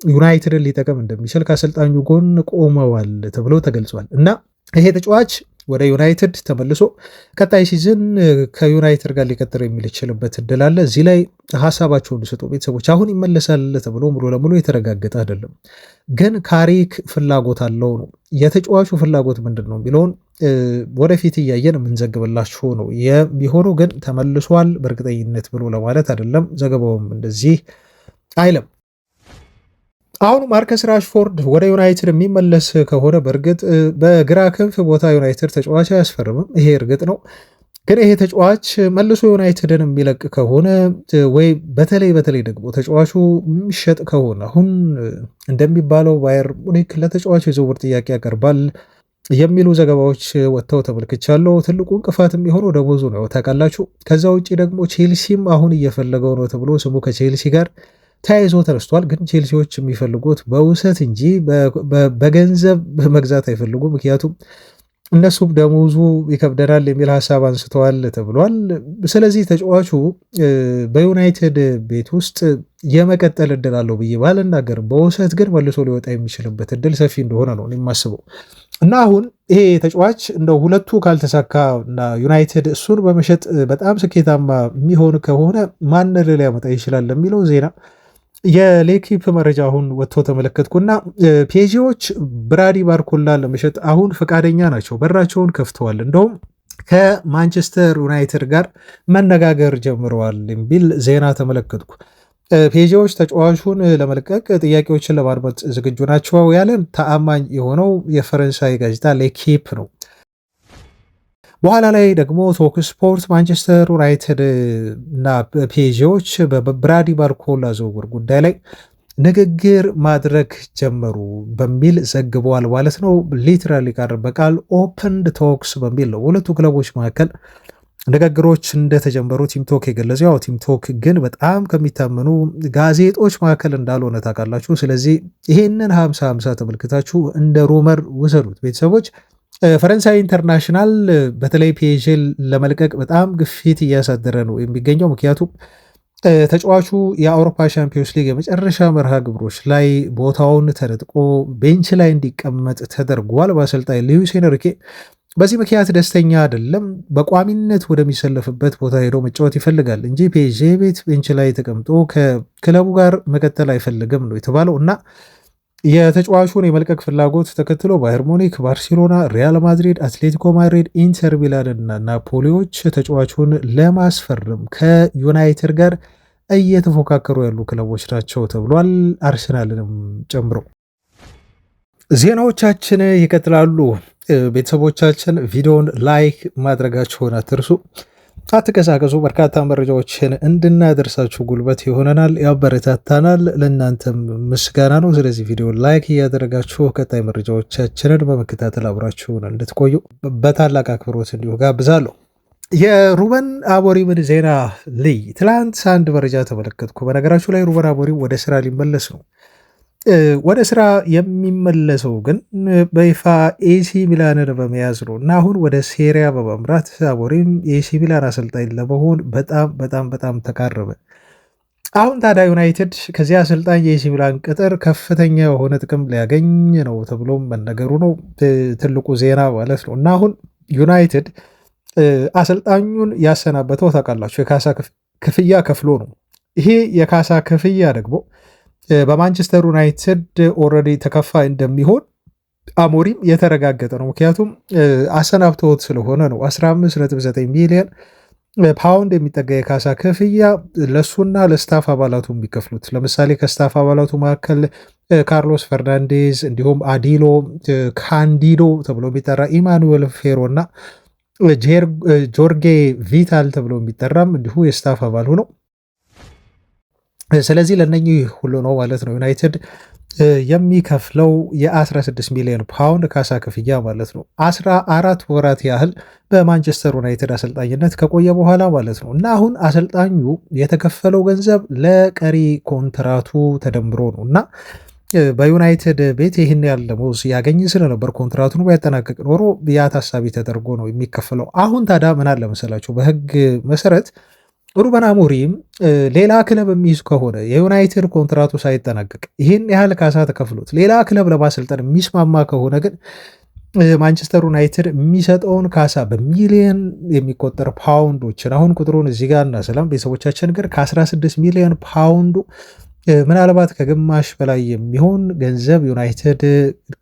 ዩናይትድን ሊጠቀም እንደሚችል ከአሰልጣኙ ጎን ቆመዋል ተብሎ ተገልጿል። እና ይሄ ተጫዋች ወደ ዩናይትድ ተመልሶ ቀጣይ ሲዝን ከዩናይትድ ጋር ሊቀጥል የሚችልበት እድል አለ። እዚህ ላይ ሀሳባቸውን ስጡ ቤተሰቦች። አሁን ይመለሳል ተብሎ ሙሉ ለሙሉ የተረጋገጠ አይደለም፣ ግን ካሪክ ፍላጎት አለው ነው። የተጫዋቹ ፍላጎት ምንድን ነው የሚለውን ወደፊት እያየን የምንዘግብላችሁ ነው የሚሆነው። ግን ተመልሷል በእርግጠኝነት ብሎ ለማለት አይደለም፣ ዘገባውም እንደዚህ አይለም። አሁን ማርከስ ራሽፎርድ ወደ ዩናይትድ የሚመለስ ከሆነ በእርግጥ በግራ ክንፍ ቦታ ዩናይትድ ተጫዋች አያስፈርምም፣ ይሄ እርግጥ ነው። ግን ይሄ ተጫዋች መልሶ ዩናይትድን የሚለቅ ከሆነ ወይ በተለይ ደግሞ ተጫዋቹ የሚሸጥ ከሆነ አሁን እንደሚባለው ባየር ሙኒክ ለተጫዋቹ የዝውውር ጥያቄ ያቀርባል የሚሉ ዘገባዎች ወጥተው ተመልክቻለሁ። ትልቁ እንቅፋት የሚሆነው ደሞዙ ነው ታውቃላችሁ። ከዛ ውጭ ደግሞ ቼልሲም አሁን እየፈለገው ነው ተብሎ ስሙ ከቼልሲ ጋር ተያይዞ ተነስቷል። ግን ቼልሲዎች የሚፈልጉት በውሰት እንጂ በገንዘብ መግዛት አይፈልጉም። ምክንያቱም እነሱም ደሞዙ ይከብደናል የሚል ሀሳብ አንስተዋል ተብሏል። ስለዚህ ተጫዋቹ በዩናይትድ ቤት ውስጥ የመቀጠል እድል አለው ብዬ ባልናገርም በውሰት ግን መልሶ ሊወጣ የሚችልበት እድል ሰፊ እንደሆነ ነው የማስበው። እና አሁን ይሄ ተጫዋች እንደው ሁለቱ ካልተሳካ እና ዩናይትድ እሱን በመሸጥ በጣም ስኬታማ የሚሆን ከሆነ ማን ሊያመጣ ይችላል ለሚለው ዜና የሌኪፕ መረጃ አሁን ወጥቶ ተመለከትኩና ፔጂዎች ብራዲ ባርኮላ ለመሸጥ አሁን ፈቃደኛ ናቸው፣ በራቸውን ከፍተዋል። እንደውም ከማንቸስተር ዩናይትድ ጋር መነጋገር ጀምረዋል የሚል ዜና ተመለከትኩ። ፔጂዎች ተጫዋቹን ለመልቀቅ ጥያቄዎችን ለማድመጥ ዝግጁ ናቸው ያለን ተአማኝ የሆነው የፈረንሳይ ጋዜጣ ሌኪፕ ነው። በኋላ ላይ ደግሞ ቶክ ስፖርት ማንቸስተር ዩናይትድ እና ፔጂዎች በብራዲ ባርኮላ ዝውውር ጉዳይ ላይ ንግግር ማድረግ ጀመሩ በሚል ዘግበዋል ማለት ነው። ሊትራሊ ቃል በቃል ኦፕንድ ቶክስ በሚል ነው ሁለቱ ክለቦች መካከል ንግግሮች እንደተጀመሩ ቲምቶክ የገለጸው። ያው ቲምቶክ ግን በጣም ከሚታመኑ ጋዜጦች መካከል እንዳልሆነ ታውቃላችሁ። ስለዚህ ይሄንን 50-50 ተመልክታችሁ እንደ ሩመር ውሰዱት ቤተሰቦች። ፈረንሳይ ኢንተርናሽናል በተለይ ፒኤስጂን ለመልቀቅ በጣም ግፊት እያሳደረ ነው የሚገኘው። ምክንያቱም ተጫዋቹ የአውሮፓ ሻምፒዮንስ ሊግ የመጨረሻ መርሃ ግብሮች ላይ ቦታውን ተነጥቆ ቤንች ላይ እንዲቀመጥ ተደርጓል በአሰልጣኝ ሉዊስ ኤንሪኬ። በዚህ ምክንያት ደስተኛ አይደለም። በቋሚነት ወደሚሰለፍበት ቦታ ሄዶ መጫወት ይፈልጋል እንጂ ፒኤስጂ ቤት ቤንች ላይ ተቀምጦ ከክለቡ ጋር መቀጠል አይፈልግም ነው የተባለው። እና የተጫዋቹን የመልቀቅ ፍላጎት ተከትሎ ባየር ሙኒክ፣ ባርሴሎና፣ ሪያል ማድሪድ፣ አትሌቲኮ ማድሪድ፣ ኢንተር ሚላን እና ናፖሊዎች ተጫዋቹን ለማስፈረም ከዩናይትድ ጋር እየተፎካከሩ ያሉ ክለቦች ናቸው ተብሏል፣ አርሰናልንም ጨምሮ። ዜናዎቻችን ይቀጥላሉ። ቤተሰቦቻችን ቪዲዮን ላይክ ማድረጋችሁን አትርሱ። አትቀሳቀሱ። በርካታ መረጃዎችን እንድናደርሳችሁ ጉልበት ይሆነናል፣ ያበረታታናል። ለእናንተም ምስጋና ነው። ስለዚህ ቪዲዮ ላይክ እያደረጋችሁ ቀጣይ መረጃዎቻችንን በመከታተል አብራችሁን እንድትቆዩ በታላቅ አክብሮት እንዲሁ ጋብዛለሁ። የሩበን አሞሪምን ዜና ልይ ትላንት አንድ መረጃ ተመለከትኩ። በነገራችሁ ላይ ሩበን አሞሪም ወደ ስራ ሊመለስ ነው። ወደ ስራ የሚመለሰው ግን በይፋ ኤሲ ሚላንን በመያዝ ነው እና አሁን ወደ ሴሪያ በማምራት አሞሪም የኤሲ ሚላን አሰልጣኝ ለመሆን በጣም ተቃረበ። አሁን ታዲያ ዩናይትድ ከዚህ አሰልጣኝ የኤሲ ሚላን ቅጥር ከፍተኛ የሆነ ጥቅም ሊያገኝ ነው ተብሎም መነገሩ ነው ትልቁ ዜና ማለት ነው። እና አሁን ዩናይትድ አሰልጣኙን ያሰናበተው ታውቃላችሁ የካሳ ክፍያ ከፍሎ ነው። ይሄ የካሳ ክፍያ ደግሞ በማንቸስተር ዩናይትድ ኦልሬዲ ተከፋይ እንደሚሆን አሞሪም የተረጋገጠ ነው። ምክንያቱም አሰናብተውት ስለሆነ ነው። 15.9 ሚሊዮን ፓውንድ የሚጠጋ የካሳ ክፍያ ለሱና ለስታፍ አባላቱ የሚከፍሉት። ለምሳሌ ከስታፍ አባላቱ መካከል ካርሎስ ፈርናንዴዝ እንዲሁም አዲሎ ካንዲዶ ተብሎ የሚጠራ ኢማኑኤል ፌሮ እና ጆርጌ ቪታል ተብሎ የሚጠራም እንዲሁ የስታፍ አባል ሆነው ስለዚህ ለነኚህ ሁሉ ነው ማለት ነው ዩናይትድ የሚከፍለው የ16 ሚሊዮን ፓውንድ ካሳ ክፍያ ማለት ነው። 14 ወራት ያህል በማንቸስተር ዩናይትድ አሰልጣኝነት ከቆየ በኋላ ማለት ነው እና አሁን አሰልጣኙ የተከፈለው ገንዘብ ለቀሪ ኮንትራቱ ተደምሮ ነው እና በዩናይትድ ቤት ይህን ያህል ደሞዝ ያገኝ ስለነበር ኮንትራቱን ባያጠናቅቅ ኖሮ ያ ታሳቢ ተደርጎ ነው የሚከፈለው። አሁን ታዲያ ምን አለ መሰላችሁ በህግ መሰረት ሩበን አሞሪም ሌላ ክለብ የሚይዝ ከሆነ የዩናይትድ ኮንትራቱ ሳይጠናቀቅ ይህን ያህል ካሳ ተከፍሎት ሌላ ክለብ ለማሰልጠን የሚስማማ ከሆነ ግን ማንቸስተር ዩናይትድ የሚሰጠውን ካሳ በሚሊየን የሚቆጠር ፓውንዶችን አሁን ቁጥሩን እዚህ ጋር እናስላም ቤተሰቦቻችን ግን ከ16 ሚሊዮን ፓውንዱ ምናልባት ከግማሽ በላይ የሚሆን ገንዘብ ዩናይትድ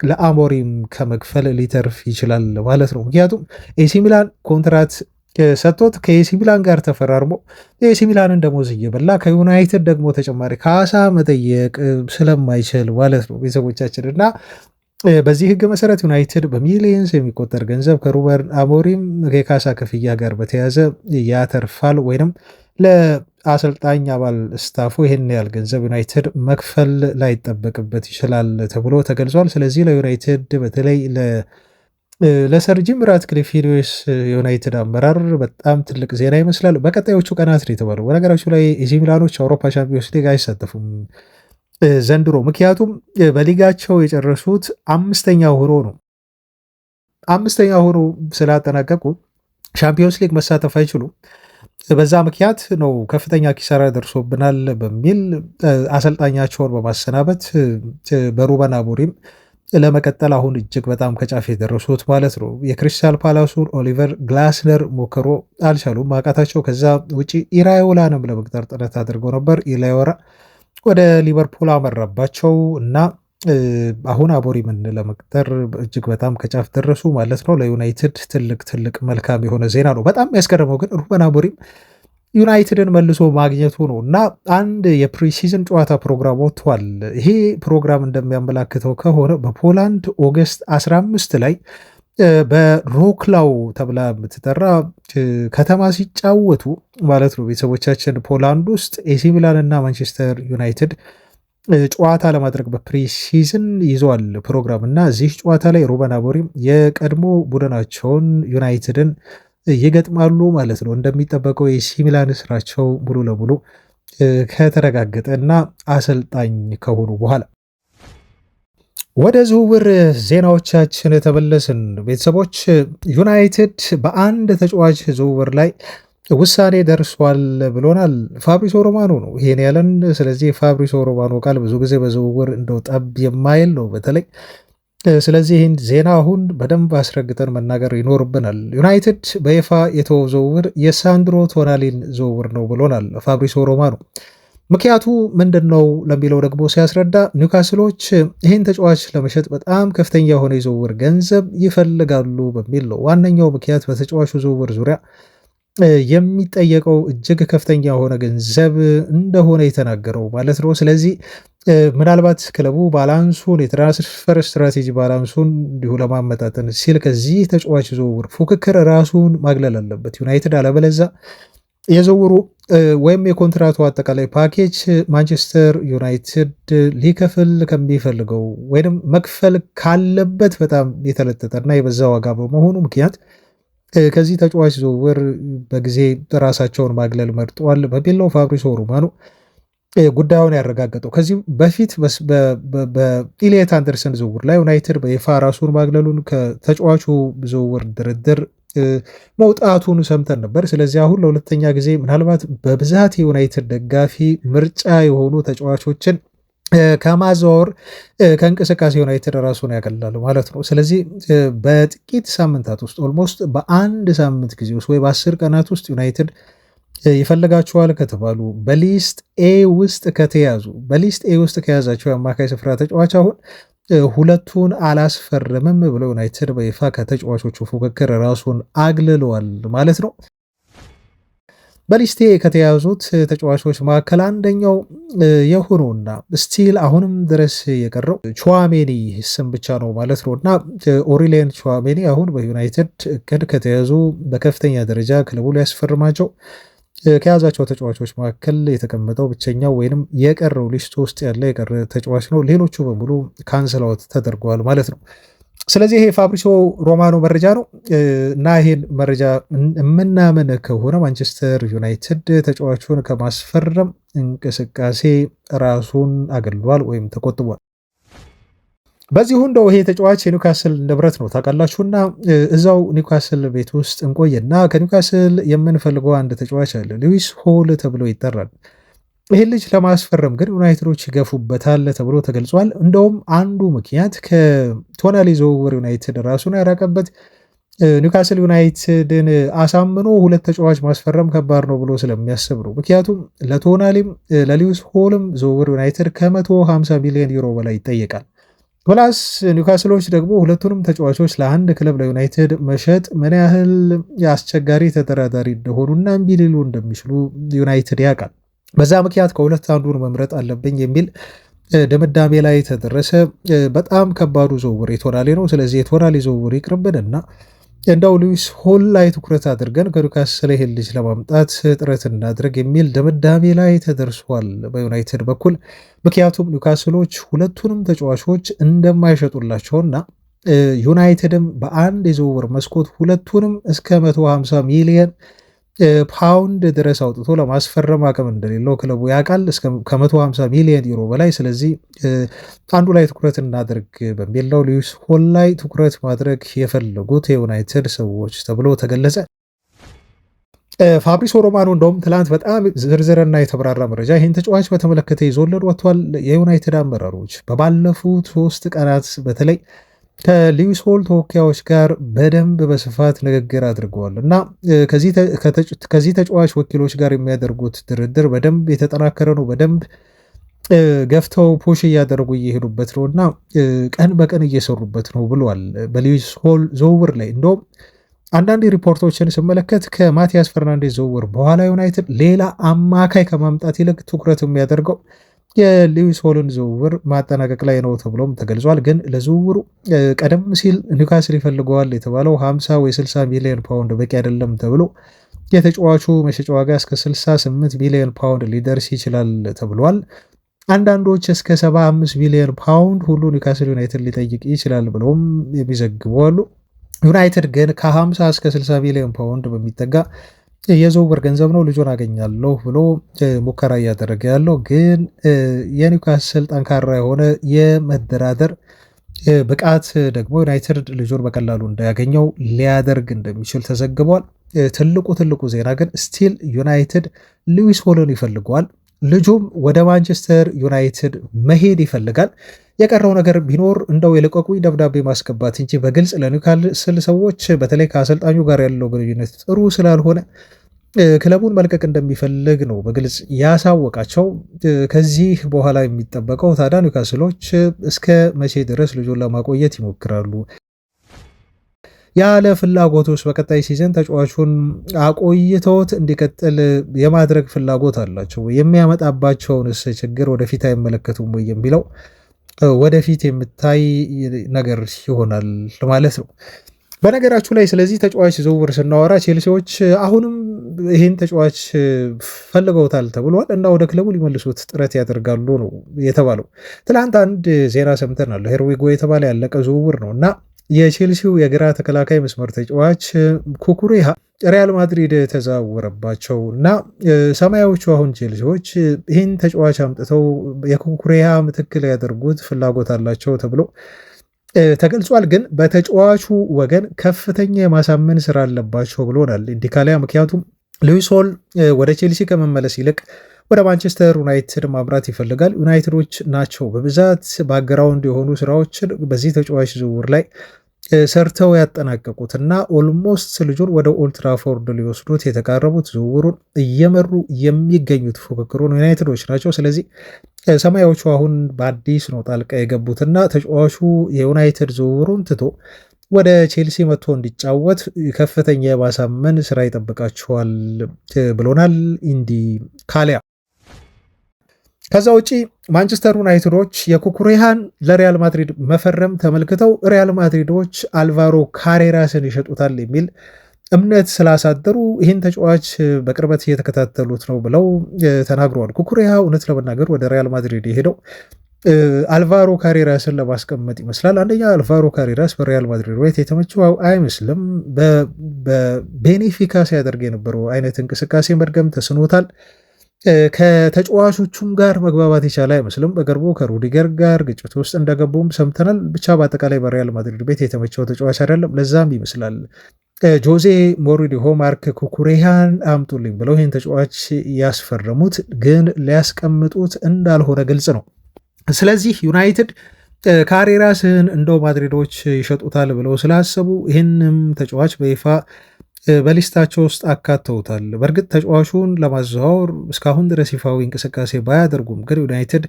ለአሞሪም ከመክፈል ሊተርፍ ይችላል ማለት ነው። ምክንያቱም ኤሲ ሚላን ኮንትራት ሰጥቶት ከኤሲ ሚላን ጋር ተፈራርሞ የኤሲ ሚላንን ደሞዝ እየበላ ከዩናይትድ ደግሞ ተጨማሪ ካሳ መጠየቅ ስለማይችል ማለት ነው ቤተሰቦቻችን እና በዚህ ህግ መሰረት ዩናይትድ በሚሊየንስ የሚቆጠር ገንዘብ ከሩበን አሞሪም የካሳ ክፍያ ጋር በተያዘ ያተርፋል ወይም ለአሰልጣኝ አባል ስታፉ ይህን ያህል ገንዘብ ዩናይትድ መክፈል ላይጠበቅበት ይችላል ተብሎ ተገልጿል። ስለዚህ ለዩናይትድ በተለይ ለሰር ጂም ራትክሊፍ ዩናይትድ አመራር በጣም ትልቅ ዜና ይመስላል። በቀጣዮቹ ቀናት ነው የተባለው። በነገራችሁ ላይ ኤሲ ሚላኖች አውሮፓ ቻምፒዮንስ ሊግ አይሳተፉም ዘንድሮ፣ ምክንያቱም በሊጋቸው የጨረሱት አምስተኛ ሆኖ ነው። አምስተኛ ሆኖ ስላጠናቀቁ ቻምፒዮንስ ሊግ መሳተፍ አይችሉም። በዛ ምክንያት ነው ከፍተኛ ኪሳራ ደርሶብናል በሚል አሰልጣኛቸውን በማሰናበት በሩበን አሞሪም ለመቀጠል አሁን እጅግ በጣም ከጫፍ የደረሱት ማለት ነው። የክሪስታል ፓላሱን ኦሊቨር ግላስነር ሞከሮ አልቻሉም፣ ማቃታቸው። ከዛ ውጪ ኢራዮላንም ለመቅጠር ጥረት አድርገው ነበር። ኢራዮላ ወደ ሊቨርፑል አመራባቸው እና አሁን አሞሪምን ለመቅጠር እጅግ በጣም ከጫፍ ደረሱ ማለት ነው። ለዩናይትድ ትልቅ መልካም የሆነ ዜና ነው። በጣም ያስገረመው ግን ሩበን አሞሪም ዩናይትድን መልሶ ማግኘቱ ነው እና አንድ የፕሪሲዝን ጨዋታ ፕሮግራም ወጥቷል። ይሄ ፕሮግራም እንደሚያመላክተው ከሆነ በፖላንድ ኦገስት 15 ላይ በሮክላው ተብላ የምትጠራ ከተማ ሲጫወቱ ማለት ነው ቤተሰቦቻችን ፖላንድ ውስጥ ኤሲ ሚላን እና ማንቸስተር ዩናይትድ ጨዋታ ለማድረግ በፕሪሲዝን ይዘዋል ፕሮግራም እና እዚህ ጨዋታ ላይ ሩበን አሞሪም የቀድሞ ቡድናቸውን ዩናይትድን ይገጥማሉ ማለት ነው። እንደሚጠበቀው የኤሲ ሚላን ስራቸው ሙሉ ለሙሉ ከተረጋገጠ እና አሰልጣኝ ከሆኑ በኋላ ወደ ዝውውር ዜናዎቻችን ተመለስን። ቤተሰቦች ዩናይትድ በአንድ ተጫዋች ዝውውር ላይ ውሳኔ ደርሷል ብሎናል። ፋብሪሶ ሮማኖ ነው ይሄን ያለን። ስለዚህ ፋብሪሶ ሮማኖ ቃል ብዙ ጊዜ በዝውውር እንደው ጠብ የማይል ነው በተለይ ስለዚህ ይህን ዜና አሁን በደንብ አስረግጠን መናገር ይኖርብናል። ዩናይትድ በይፋ የተወው ዝውውር የሳንድሮ ቶናሊን ዝውውር ነው ብሎናል ፋብሪሶ ሮማኖ። ምክንያቱ ምንድን ነው ለሚለው ደግሞ ሲያስረዳ ኒውካስሎች ይህን ተጫዋች ለመሸጥ በጣም ከፍተኛ የሆነ የዝውውር ገንዘብ ይፈልጋሉ በሚል ነው። ዋነኛው ምክንያት በተጫዋቹ ዝውውር ዙሪያ የሚጠየቀው እጅግ ከፍተኛ የሆነ ገንዘብ እንደሆነ የተናገረው ማለት ነው። ስለዚህ ምናልባት ክለቡ ባላንሱን የትራንስፈር ስትራቴጂ ባላንሱን እንዲሁ ለማመጣጠን ሲል ከዚህ ተጫዋች ዝውውር ፉክክር ራሱን ማግለል አለበት ዩናይትድ። አለበለዛ የዝውውሩ ወይም የኮንትራቱ አጠቃላይ ፓኬጅ ማንቸስተር ዩናይትድ ሊከፍል ከሚፈልገው ወይም መክፈል ካለበት በጣም የተለጠጠና የበዛ ዋጋ በመሆኑ ምክንያት ከዚህ ተጫዋች ዝውውር በጊዜ ራሳቸውን ማግለል መርጠዋል በሚል ነው ፋብሪሶ ሮማኖ ጉዳዩን ያረጋገጠው። ከዚህ በፊት በኢሊየት አንደርሰን ዝውውር ላይ ዩናይትድ በይፋ ራሱን ማግለሉን ከተጫዋቹ ዝውውር ድርድር መውጣቱን ሰምተን ነበር። ስለዚህ አሁን ለሁለተኛ ጊዜ ምናልባት በብዛት የዩናይትድ ደጋፊ ምርጫ የሆኑ ተጫዋቾችን ከማዘዋወር ከእንቅስቃሴ ዩናይትድ ራሱን ያገላል ማለት ነው። ስለዚህ በጥቂት ሳምንታት ውስጥ ኦልሞስት በአንድ ሳምንት ጊዜ ውስጥ ወይ በ10 ቀናት ውስጥ ዩናይትድ ይፈልጋቸዋል ከተባሉ በሊስት ኤ ውስጥ ከተያዙ በሊስት ኤ ውስጥ ከያዛቸው የአማካይ ስፍራ ተጫዋች አሁን ሁለቱን አላስፈርምም ብለው ዩናይትድ በይፋ ከተጫዋቾቹ ፉክክር ራሱን አግልለዋል ማለት ነው። በሊስቴ ከተያዙት ተጫዋቾች መካከል አንደኛው የሆነውና ስቲል አሁንም ድረስ የቀረው ቹዋሜኒ ስም ብቻ ነው ማለት ነው እና ኦሪሌን ቹዋሜኒ አሁን በዩናይትድ እቅድ ከተያዙ በከፍተኛ ደረጃ ክለቡ ሊያስፈርማቸው ከያዛቸው ተጫዋቾች መካከል የተቀመጠው ብቸኛው ወይንም የቀረው ሊስቱ ውስጥ ያለ የቀረ ተጫዋች ነው። ሌሎቹ በሙሉ ካንስል አውት ተደርገዋል ማለት ነው። ስለዚህ ይሄ ፋብሪሲዮ ሮማኖ መረጃ ነው እና ይሄን መረጃ የምናምን ከሆነ ማንቸስተር ዩናይትድ ተጫዋቹን ከማስፈረም እንቅስቃሴ ራሱን አገልሏል ወይም ተቆጥቧል። በዚሁ እንደው ይሄ ተጫዋች የኒውካስል ንብረት ነው ታውቃላችሁና እዛው ኒውካስል ቤት ውስጥ እንቆይና ከኒውካስል የምንፈልገው አንድ ተጫዋች አለ፣ ሉዊስ ሆል ተብሎ ይጠራል። ይህን ልጅ ለማስፈረም ግን ዩናይትዶች ይገፉበታል ተብሎ ተገልጿል። እንደውም አንዱ ምክንያት ከቶናሊ ዝውውር ዩናይትድ ራሱን ያራቀበት ኒውካስል ዩናይትድን አሳምኖ ሁለት ተጫዋች ማስፈረም ከባድ ነው ብሎ ስለሚያስብ ነው። ምክንያቱም ለቶናሊም ለሉዊስ ሆልም ዝውውር ዩናይትድ ከ150 ሚሊዮን ዩሮ በላይ ይጠየቃል። ፕላስ ኒውካስሎች ደግሞ ሁለቱንም ተጫዋቾች ለአንድ ክለብ ለዩናይትድ መሸጥ ምን ያህል አስቸጋሪ ተደራዳሪ እንደሆኑና እምቢ ሊሉ እንደሚችሉ ዩናይትድ ያውቃል። በዛ ምክንያት ከሁለት አንዱን መምረጥ አለብኝ የሚል ድምዳሜ ላይ ተደረሰ። በጣም ከባዱ ዝውውር የቶናሊ ነው። ስለዚህ የቶናሊ ዝውውር ይቅርብንና እንደው ሉዊስ ሆል ላይ ትኩረት አድርገን ከኒውካስል ይህን ልጅ ለማምጣት ጥረት እናድርግ የሚል ድምዳሜ ላይ ተደርሷል በዩናይትድ በኩል። ምክንያቱም ኒውካስሎች ሁለቱንም ተጫዋቾች እንደማይሸጡላቸውና ዩናይትድም በአንድ የዝውውር መስኮት ሁለቱንም እስከ 150 ሚሊዮን ፓውንድ ድረስ አውጥቶ ለማስፈረም አቅም እንደሌለው ክለቡ ያውቃል፣ ከ150 ሚሊዮን ዩሮ በላይ። ስለዚህ አንዱ ላይ ትኩረት እናድርግ በሚል ነው ሉዊስ ሆል ላይ ትኩረት ማድረግ የፈለጉት የዩናይትድ ሰዎች ተብሎ ተገለጸ። ፋብሪሲዮ ሮማኖ እንደውም ትላንት በጣም ዝርዝርና የተብራራ መረጃ ይህን ተጫዋች በተመለከተ ይዞልን ወጥቷል። የዩናይትድ አመራሮች በባለፉት 3 ቀናት በተለይ ከሉዊስ ሆል ተወካዮች ጋር በደንብ በስፋት ንግግር አድርገዋል እና ከዚህ ተጫዋች ወኪሎች ጋር የሚያደርጉት ድርድር በደንብ የተጠናከረ ነው። በደንብ ገፍተው ፖሽ እያደረጉ እየሄዱበት ነው እና ቀን በቀን እየሰሩበት ነው ብሏል። በሉዊስ ሆል ዝውውር ላይ እንደውም አንዳንድ ሪፖርቶችን ስመለከት ከማቲያስ ፈርናንዴዝ ዝውውር በኋላ ዩናይትድ ሌላ አማካይ ከማምጣት ይልቅ ትኩረት የሚያደርገው የሉዊስ ሆልን ዝውውር ማጠናቀቅ ላይ ነው ተብሎም ተገልጿል። ግን ለዝውውሩ ቀደም ሲል ኒውካስል ይፈልገዋል የተባለው 50 ወይ 60 ሚሊዮን ፓውንድ በቂ አይደለም ተብሎ የተጫዋቹ መሸጫ ዋጋ እስከ 68 ሚሊዮን ፓውንድ ሊደርስ ይችላል ተብሏል። አንዳንዶች እስከ 75 ሚሊዮን ፓውንድ ሁሉ ኒውካስል ዩናይትድ ሊጠይቅ ይችላል ብለውም የሚዘግቡ አሉ። ዩናይትድ ግን ከ50 እስከ 60 ሚሊዮን ፓውንድ በሚጠጋ የዝውውር ገንዘብ ነው ልጁን አገኛለሁ ብሎ ሙከራ እያደረገ ያለው። ግን የኒውካስል ጠንካራ የሆነ የመደራደር ብቃት ደግሞ ዩናይትድ ልጁን በቀላሉ እንዳያገኘው ሊያደርግ እንደሚችል ተዘግቧል። ትልቁ ዜና ግን ስቲል ዩናይትድ ሉዊስ ሆልን ይፈልገዋል። ልጁም ወደ ማንቸስተር ዩናይትድ መሄድ ይፈልጋል። የቀረው ነገር ቢኖር እንደው የለቀቁኝ ደብዳቤ ማስገባት እንጂ በግልጽ ለኒውካስል ሰዎች በተለይ ከአሰልጣኙ ጋር ያለው ግንኙነት ጥሩ ስላልሆነ ክለቡን መልቀቅ እንደሚፈልግ ነው በግልጽ ያሳወቃቸው። ከዚህ በኋላ የሚጠበቀው ታዲያ ኒውካስሎች እስከ መቼ ድረስ ልጁን ለማቆየት ይሞክራሉ? ያለ ፍላጎት ውስጥ በቀጣይ ሲዘን ተጫዋቹን አቆይተውት እንዲቀጥል የማድረግ ፍላጎት አላቸው። የሚያመጣባቸውንስ ችግር ወደፊት አይመለከቱም ወይ የሚለው ወደፊት የምታይ ነገር ይሆናል ማለት ነው። በነገራችሁ ላይ ስለዚህ ተጫዋች ዝውውር ስናወራ ቼልሲዎች አሁንም ይህን ተጫዋች ፈልገውታል ተብሏል እና ወደ ክለቡ ሊመልሱት ጥረት ያደርጋሉ ነው የተባለው። ትላንት አንድ ዜና ሰምተናል። ሄርዊጎ የተባለ ያለቀ ዝውውር ነው እና የቼልሲው የግራ ተከላካይ መስመር ተጫዋች ኩኩሬሃ ሪያል ማድሪድ ተዛወረባቸው እና ሰማያዎቹ አሁን ቼልሲዎች ይህን ተጫዋች አምጥተው የኩኩሬሃ ምትክል ያደርጉት ፍላጎት አላቸው ተብሎ ተገልጿል። ግን በተጫዋቹ ወገን ከፍተኛ የማሳመን ስራ አለባቸው ብሎናል ኢንዲካሊያ። ምክንያቱም ሉዊስ ሆል ወደ ቼልሲ ከመመለስ ይልቅ ወደ ማንቸስተር ዩናይትድ ማምራት ይፈልጋል። ዩናይትዶች ናቸው በብዛት ባክግራውንድ የሆኑ ስራዎችን በዚህ ተጫዋች ዝውውር ላይ ሰርተው ያጠናቀቁት እና ኦልሞስት ልጁን ወደ ኦልትራፎርድ ሊወስዱት የተቃረቡት ዝውውሩን እየመሩ የሚገኙት ፉክክሩን ዩናይትዶች ናቸው። ስለዚህ ሰማያዎቹ አሁን በአዲስ ነው ጣልቃ የገቡትና ተጫዋቹ የዩናይትድ ዝውውሩን ትቶ ወደ ቼልሲ መጥቶ እንዲጫወት ከፍተኛ የማሳመን ስራ ይጠብቃቸዋል ብሎናል ኢንዲካሊያ። ከዛ ውጪ ማንቸስተር ዩናይትዶች የኩኩሬሃን ለሪያል ማድሪድ መፈረም ተመልክተው ሪያል ማድሪዶች አልቫሮ ካሬራስን ይሸጡታል የሚል እምነት ስላሳደሩ ይህን ተጫዋች በቅርበት እየተከታተሉት ነው ብለው ተናግረዋል። ኩኩሬያ እውነት ለመናገር ወደ ሪያል ማድሪድ የሄደው አልቫሮ ካሬራስን ለማስቀመጥ ይመስላል። አንደኛ አልቫሮ ካሬራስ በሪያል ማድሪድ ቤት የተመቸው አይመስልም። በቤኔፊካ ሲያደርግ የነበረው አይነት እንቅስቃሴ መድገም ተስኖታል። ከተጫዋቾቹም ጋር መግባባት የቻለ አይመስልም። በቅርቡ ከሩዲገር ጋር ግጭት ውስጥ እንደገቡም ሰምተናል። ብቻ በአጠቃላይ በሪያል ማድሪድ ቤት የተመቸው ተጫዋች አይደለም። ለዛም ይመስላል ጆዜ ሞሪኒሆ ማርክ ኩኩሬያን አምጡልኝ ብለው ይህን ተጫዋች ያስፈረሙት፣ ግን ሊያስቀምጡት እንዳልሆነ ግልጽ ነው። ስለዚህ ዩናይትድ ካሬራስን እንደው ማድሪዶች ይሸጡታል ብለው ስላሰቡ ይህንም ተጫዋች በይፋ በሊስታቸው ውስጥ አካተውታል። በእርግጥ ተጫዋቹን ለማዘዋወር እስካሁን ድረስ ይፋዊ እንቅስቃሴ ባያደርጉም ግን ዩናይትድ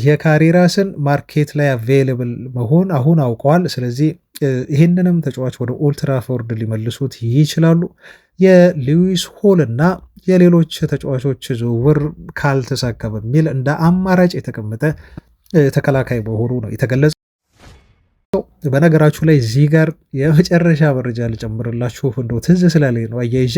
የካሬራስን ማርኬት ላይ አቬይለብል መሆን አሁን አውቀዋል። ስለዚህ ይህንንም ተጫዋች ወደ ኦልትራፎርድ ሊመልሱት ይችላሉ። የሉዊስ ሆል እና የሌሎች ተጫዋቾች ዝውውር ካልተሳካ በሚል እንደ አማራጭ የተቀመጠ ተከላካይ መሆኑ ነው የተገለጸው። በነገራችሁ ላይ እዚህ ጋር የመጨረሻ መረጃ ልጨምርላችሁ እንደው ትዝ ስላለኝ ነው አያይዤ።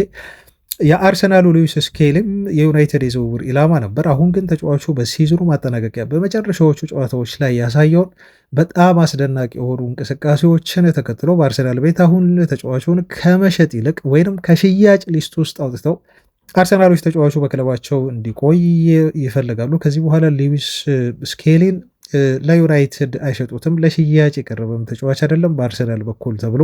የአርሰናሉ ሉዊስ ስኬሊም የዩናይትድ የዝውውር ኢላማ ነበር። አሁን ግን ተጫዋቹ በሲዝኑ ማጠናቀቂያ በመጨረሻዎቹ ጨዋታዎች ላይ ያሳየውን በጣም አስደናቂ የሆኑ እንቅስቃሴዎችን ተከትሎ በአርሰናል ቤት አሁን ተጫዋቹን ከመሸጥ ይልቅ ወይም ከሽያጭ ሊስት ውስጥ አውጥተው አርሰናሎች ተጫዋቹ በክለባቸው እንዲቆይ ይፈልጋሉ። ከዚህ በኋላ ሉዊስ ስኬሊን ለዩናይትድ አይሸጡትም። ለሽያጭ የቀረበም ተጫዋች አይደለም በአርሰናል በኩል ተብሎ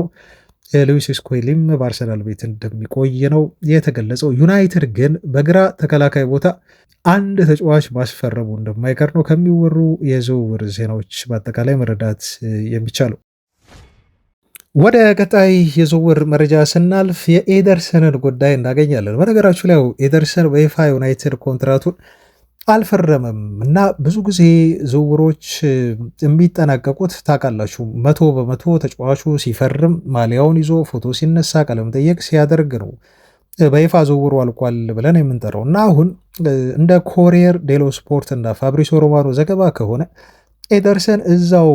ሉዊስ ስኬሊም በአርሰናል ቤት እንደሚቆይ ነው የተገለጸው። ዩናይትድ ግን በግራ ተከላካይ ቦታ አንድ ተጫዋች ማስፈረሙ እንደማይቀር ነው ከሚወሩ የዝውውር ዜናዎች በአጠቃላይ መረዳት የሚቻለው። ወደ ቀጣይ የዝውውር መረጃ ስናልፍ የኤደርሰንን ጉዳይ እናገኛለን። በነገራችሁ ላይ ኤደርሰን በይፋ ዩናይትድ ኮንትራቱን አልፈረመም እና ብዙ ጊዜ ዝውውሮች የሚጠናቀቁት ታውቃላችሁ 100% ተጫዋቹ ሲፈርም ማሊያውን ይዞ ፎቶ ሲነሳ ቃለመጠይቅ ሲያደርግ ነው በይፋ ዝውውሩ አልቋል ብለን የምንጠራው እና አሁን እንደ ኮሪየር ዴሎ ስፖርት እና ፋብሪሶ ሮማኖ ዘገባ ከሆነ ኤደርሰን እዛው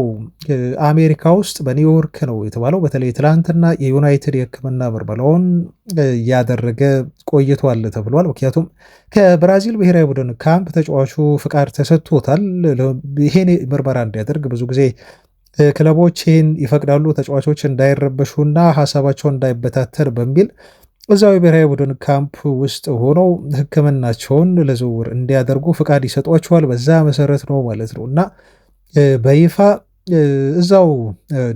አሜሪካ ውስጥ በኒውዮርክ ነው የተባለው። በተለይ ትላንትና የዩናይትድ የሕክምና ምርመራውን ያደረገ ቆይቷል ተብሏል። ምክንያቱም ከብራዚል ብሔራዊ ቡድን ካምፕ ተጫዋቹ ፍቃድ ተሰጥቶታል ይሄን ምርመራ እንዲያደርግ። ብዙ ጊዜ ክለቦች ይህን ይፈቅዳሉ ተጫዋቾች እንዳይረበሹና ሀሳባቸው እንዳይበታተን በሚል እዛው የብሔራዊ ቡድን ካምፕ ውስጥ ሆነው ሕክምናቸውን ለዝውውር እንዲያደርጉ ፍቃድ ይሰጧቸዋል። በዛ መሰረት ነው ማለት ነው እና በይፋ እዛው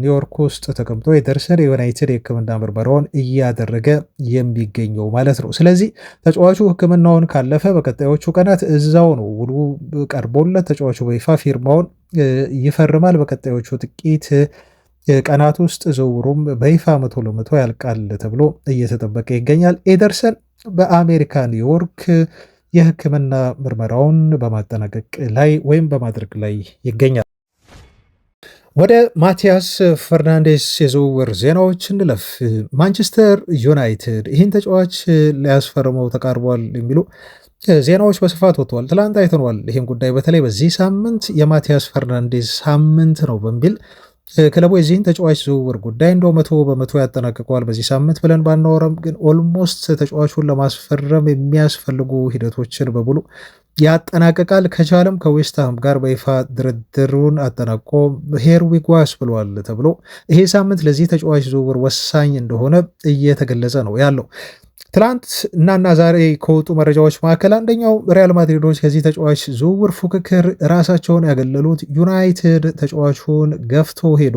ኒውዮርክ ውስጥ ተቀምጦ ኤደርሰን የዩናይትድ የህክምና ምርመራውን እያደረገ የሚገኘው ማለት ነው። ስለዚህ ተጫዋቹ ህክምናውን ካለፈ በቀጣዮቹ ቀናት እዛው ነው ውሉ ቀርቦለት ተጫዋቹ በይፋ ፊርማውን ይፈርማል። በቀጣዮቹ ጥቂት ቀናት ውስጥ ዝውውሩም በይፋ 100% ያልቃል ተብሎ እየተጠበቀ ይገኛል። ኤደርሰን በአሜሪካ ኒውዮርክ የህክምና ምርመራውን በማጠናቀቅ ላይ ወይም በማድረግ ላይ ይገኛል። ወደ ማቲያስ ፈርናንዴስ የዝውውር ዜናዎች እንለፍ። ማንቸስተር ዩናይትድ ይህን ተጫዋች ሊያስፈርመው ተቃርቧል የሚሉ ዜናዎች በስፋት ወጥተዋል። ትላንት አይተነዋል ይህን ጉዳይ። በተለይ በዚህ ሳምንት የማቲያስ ፈርናንዴስ ሳምንት ነው በሚል ክለቡ የዚህን ተጫዋች ዝውውር ጉዳይ እንደው 100% ያጠናቅቀዋል በዚህ ሳምንት ብለን ባናወራም ግን ኦልሞስት ተጫዋቹን ለማስፈረም የሚያስፈልጉ ሂደቶችን በሙሉ ያጠናቅቃል። ከቻለም ከዌስትሃም ጋር በይፋ ድርድሩን አጠናቆ ሄር ዊ ጎስ ብለዋል ተብሎ ይሄ ሳምንት ለዚህ ተጫዋች ዝውውር ወሳኝ እንደሆነ እየተገለጸ ነው ያለው። ትላንት እናና ዛሬ ከወጡ መረጃዎች መካከል አንደኛው ሪያል ማድሪዶች ከዚህ ተጫዋች ዝውውር ፉክክር ራሳቸውን ያገለሉት ዩናይትድ ተጫዋቹን ገፍቶ ሄዶ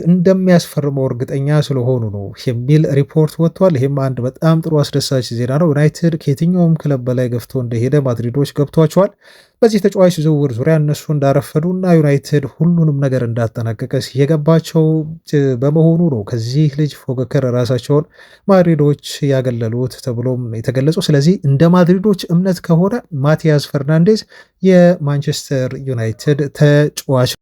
እንደሚያስፈርመው እርግጠኛ ስለሆኑ ነው የሚል ሪፖርት ወጥቷል። ይህም አንድ በጣም ጥሩ አስደሳች ዜና ነው። ዩናይትድ ከየትኛውም ክለብ በላይ ገፍቶ እንደሄደ ማድሪዶች ገብቷቸዋል። በዚህ ተጫዋች ዝውውር ዙሪያ እነሱ እንዳረፈዱና ዩናይትድ ሁሉንም ነገር እንዳጠናቀቀ የገባቸው በመሆኑ ነው ከዚህ ልጅ ፉክክር ራሳቸውን ማድሪዶች ያገለሉት ተብሎም የተገለጸው። ስለዚህ እንደ ማድሪዶች እምነት ከሆነ ማቲያስ ፈርናንዴዝ የማንቸስተር ዩናይትድ ተጫዋች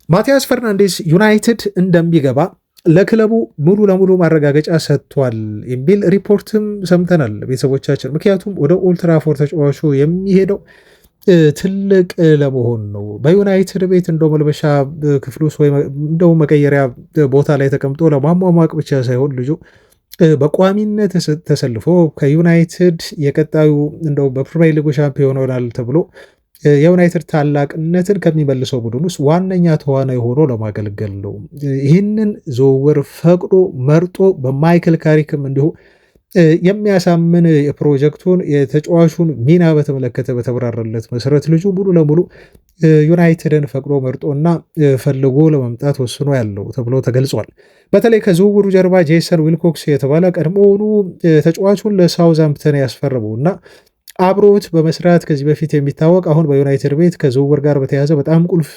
ማቲያስ ፈርናንዴስ ዩናይትድ እንደሚገባ ለክለቡ ሙሉ ለሙሉ ማረጋገጫ ሰጥቷል የሚል ሪፖርትም ሰምተናል ቤተሰቦቻችን። ምክንያቱም ወደ ኦልትራፎርድ ተጫዋቹ የሚሄደው ትልቅ ለመሆን ነው። በዩናይትድ ቤት እንደው መልበሻ ክፍል ውስጥ ወይ እንደው መቀየሪያ ቦታ ላይ ተቀምጦ ለማሟሟቅ ብቻ ሳይሆን ልጁ በቋሚነት ተሰልፎ ከዩናይትድ የቀጣዩ እንደው በፕሪሚየር ሊጉ ሻምፒዮን ይሆናል ተብሎ የዩናይትድ ታላቅነትን ከሚመልሰው ቡድን ውስጥ ዋነኛ ተዋናይ ሆኖ ለማገልገል ነው። ይህንን ዝውውር ፈቅዶ መርጦ በማይክል ካሪክም እንዲሁ የሚያሳምን የፕሮጀክቱን የተጫዋቹን ሚና በተመለከተ በተብራራለት መሰረት ልጁ ሙሉ ለሙሉ ዩናይትድን ፈቅዶ መርጦና ፈልጎ ለመምጣት ወስኖ ያለው ተብሎ ተገልጿል። በተለይ ከዝውውሩ ጀርባ ጄሰን ዊልኮክስ የተባለ ቀድሞውኑ ተጫዋቹን ለሳውዛምፕተን ያስፈረመው እና አብሮት በመስራት ከዚህ በፊት የሚታወቅ አሁን በዩናይትድ ቤት ከዝውውር ጋር በተያያዘ በጣም ቁልፍ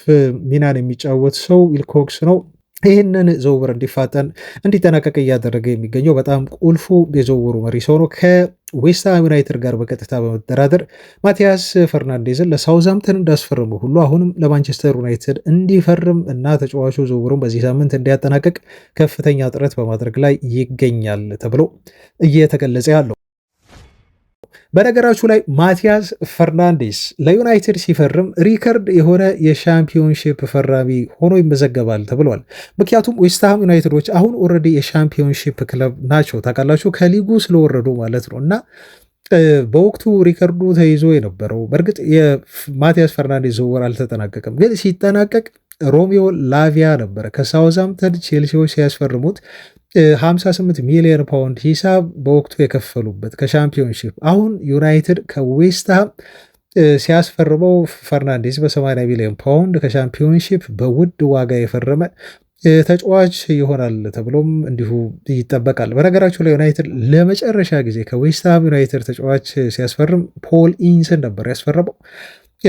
ሚናን የሚጫወት ሰው ዊልኮክስ ነው። ይህንን ዝውውር እንዲፋጠን እንዲጠናቀቅ እያደረገ የሚገኘው በጣም ቁልፉ የዝውውሩ መሪ ሰው ነው። ከዌስትሃም ዩናይትድ ጋር በቀጥታ በመደራደር ማቲያስ ፈርናንዴዝን ለሳውዛምፕተን እንዳስፈረሙ ሁሉ አሁንም ለማንቸስተር ዩናይትድ እንዲፈርም እና ተጫዋቹ ዝውውሩን በዚህ ሳምንት እንዲያጠናቀቅ ከፍተኛ ጥረት በማድረግ ላይ ይገኛል ተብሎ እየተገለጸ ያለው። በነገራችሁ ላይ ማቲያስ ፈርናንዴስ ለዩናይትድ ሲፈርም ሪከርድ የሆነ የሻምፒዮንሺፕ ፈራሚ ሆኖ ይመዘገባል ተብሏል። ምክንያቱም ዌስትሃም ዩናይትዶች አሁን ኦልሬዲ የሻምፒዮንሺፕ ክለብ ናቸው ታውቃላችሁ፣ ከሊጉ ስለወረዱ ማለት ነው። እና በወቅቱ ሪከርዱ ተይዞ የነበረው በእርግጥ የማቲያስ ፈርናንዴስ ዝውውር አልተጠናቀቅም፣ ግን ሲጠናቀቅ ሮሚዮ ላቪያ ነበረ ከሳውዛምፕተን ቼልሲዎች ሲያስፈርሙት 58 ሚሊዮን ፓውንድ ሂሳብ በወቅቱ የከፈሉበት ከሻምፒዮንሺፕ። አሁን ዩናይትድ ከዌስትሃም ሲያስፈርመው ፈርናንዴዝ በ80 ሚሊዮን ፓውንድ ከሻምፒዮንሺፕ በውድ ዋጋ የፈረመ ተጫዋች ይሆናል ተብሎም እንዲሁ ይጠበቃል። በነገራችሁ ላይ ዩናይትድ ለመጨረሻ ጊዜ ከዌስትሃም ዩናይትድ ተጫዋች ሲያስፈርም ፖል ኢንስን ነበር ያስፈረመው።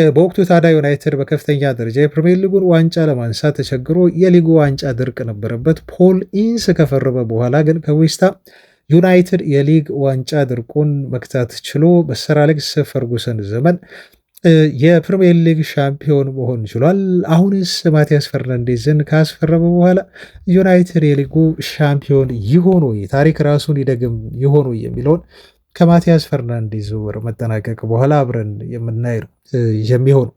በወቅቱ ታዲያ ዩናይትድ በከፍተኛ ደረጃ የፕሪሚየር ሊጉን ዋንጫ ለማንሳት ተቸግሮ የሊጉ ዋንጫ ድርቅ ነበረበት። ፖል ኢንስ ከፈረመ በኋላ ግን ከዌስትሃም ዩናይትድ የሊግ ዋንጫ ድርቁን መክታት ችሎ በሰር አሌክስ ፈርጉሰን ዘመን የፕሪሚየር ሊግ ሻምፒዮን መሆን ችሏል። አሁንስ ማቲያስ ፈርናንዴዝን ካስፈረመ በኋላ ዩናይትድ የሊጉ ሻምፒዮን ይሆን ወይ፣ ታሪክ ራሱን ይደግም ይሆን ወይ የሚለውን ከማቲያስ ፈርናንዴዝ ዝውውር መጠናቀቅ በኋላ አብረን የምናየው የሚሆነው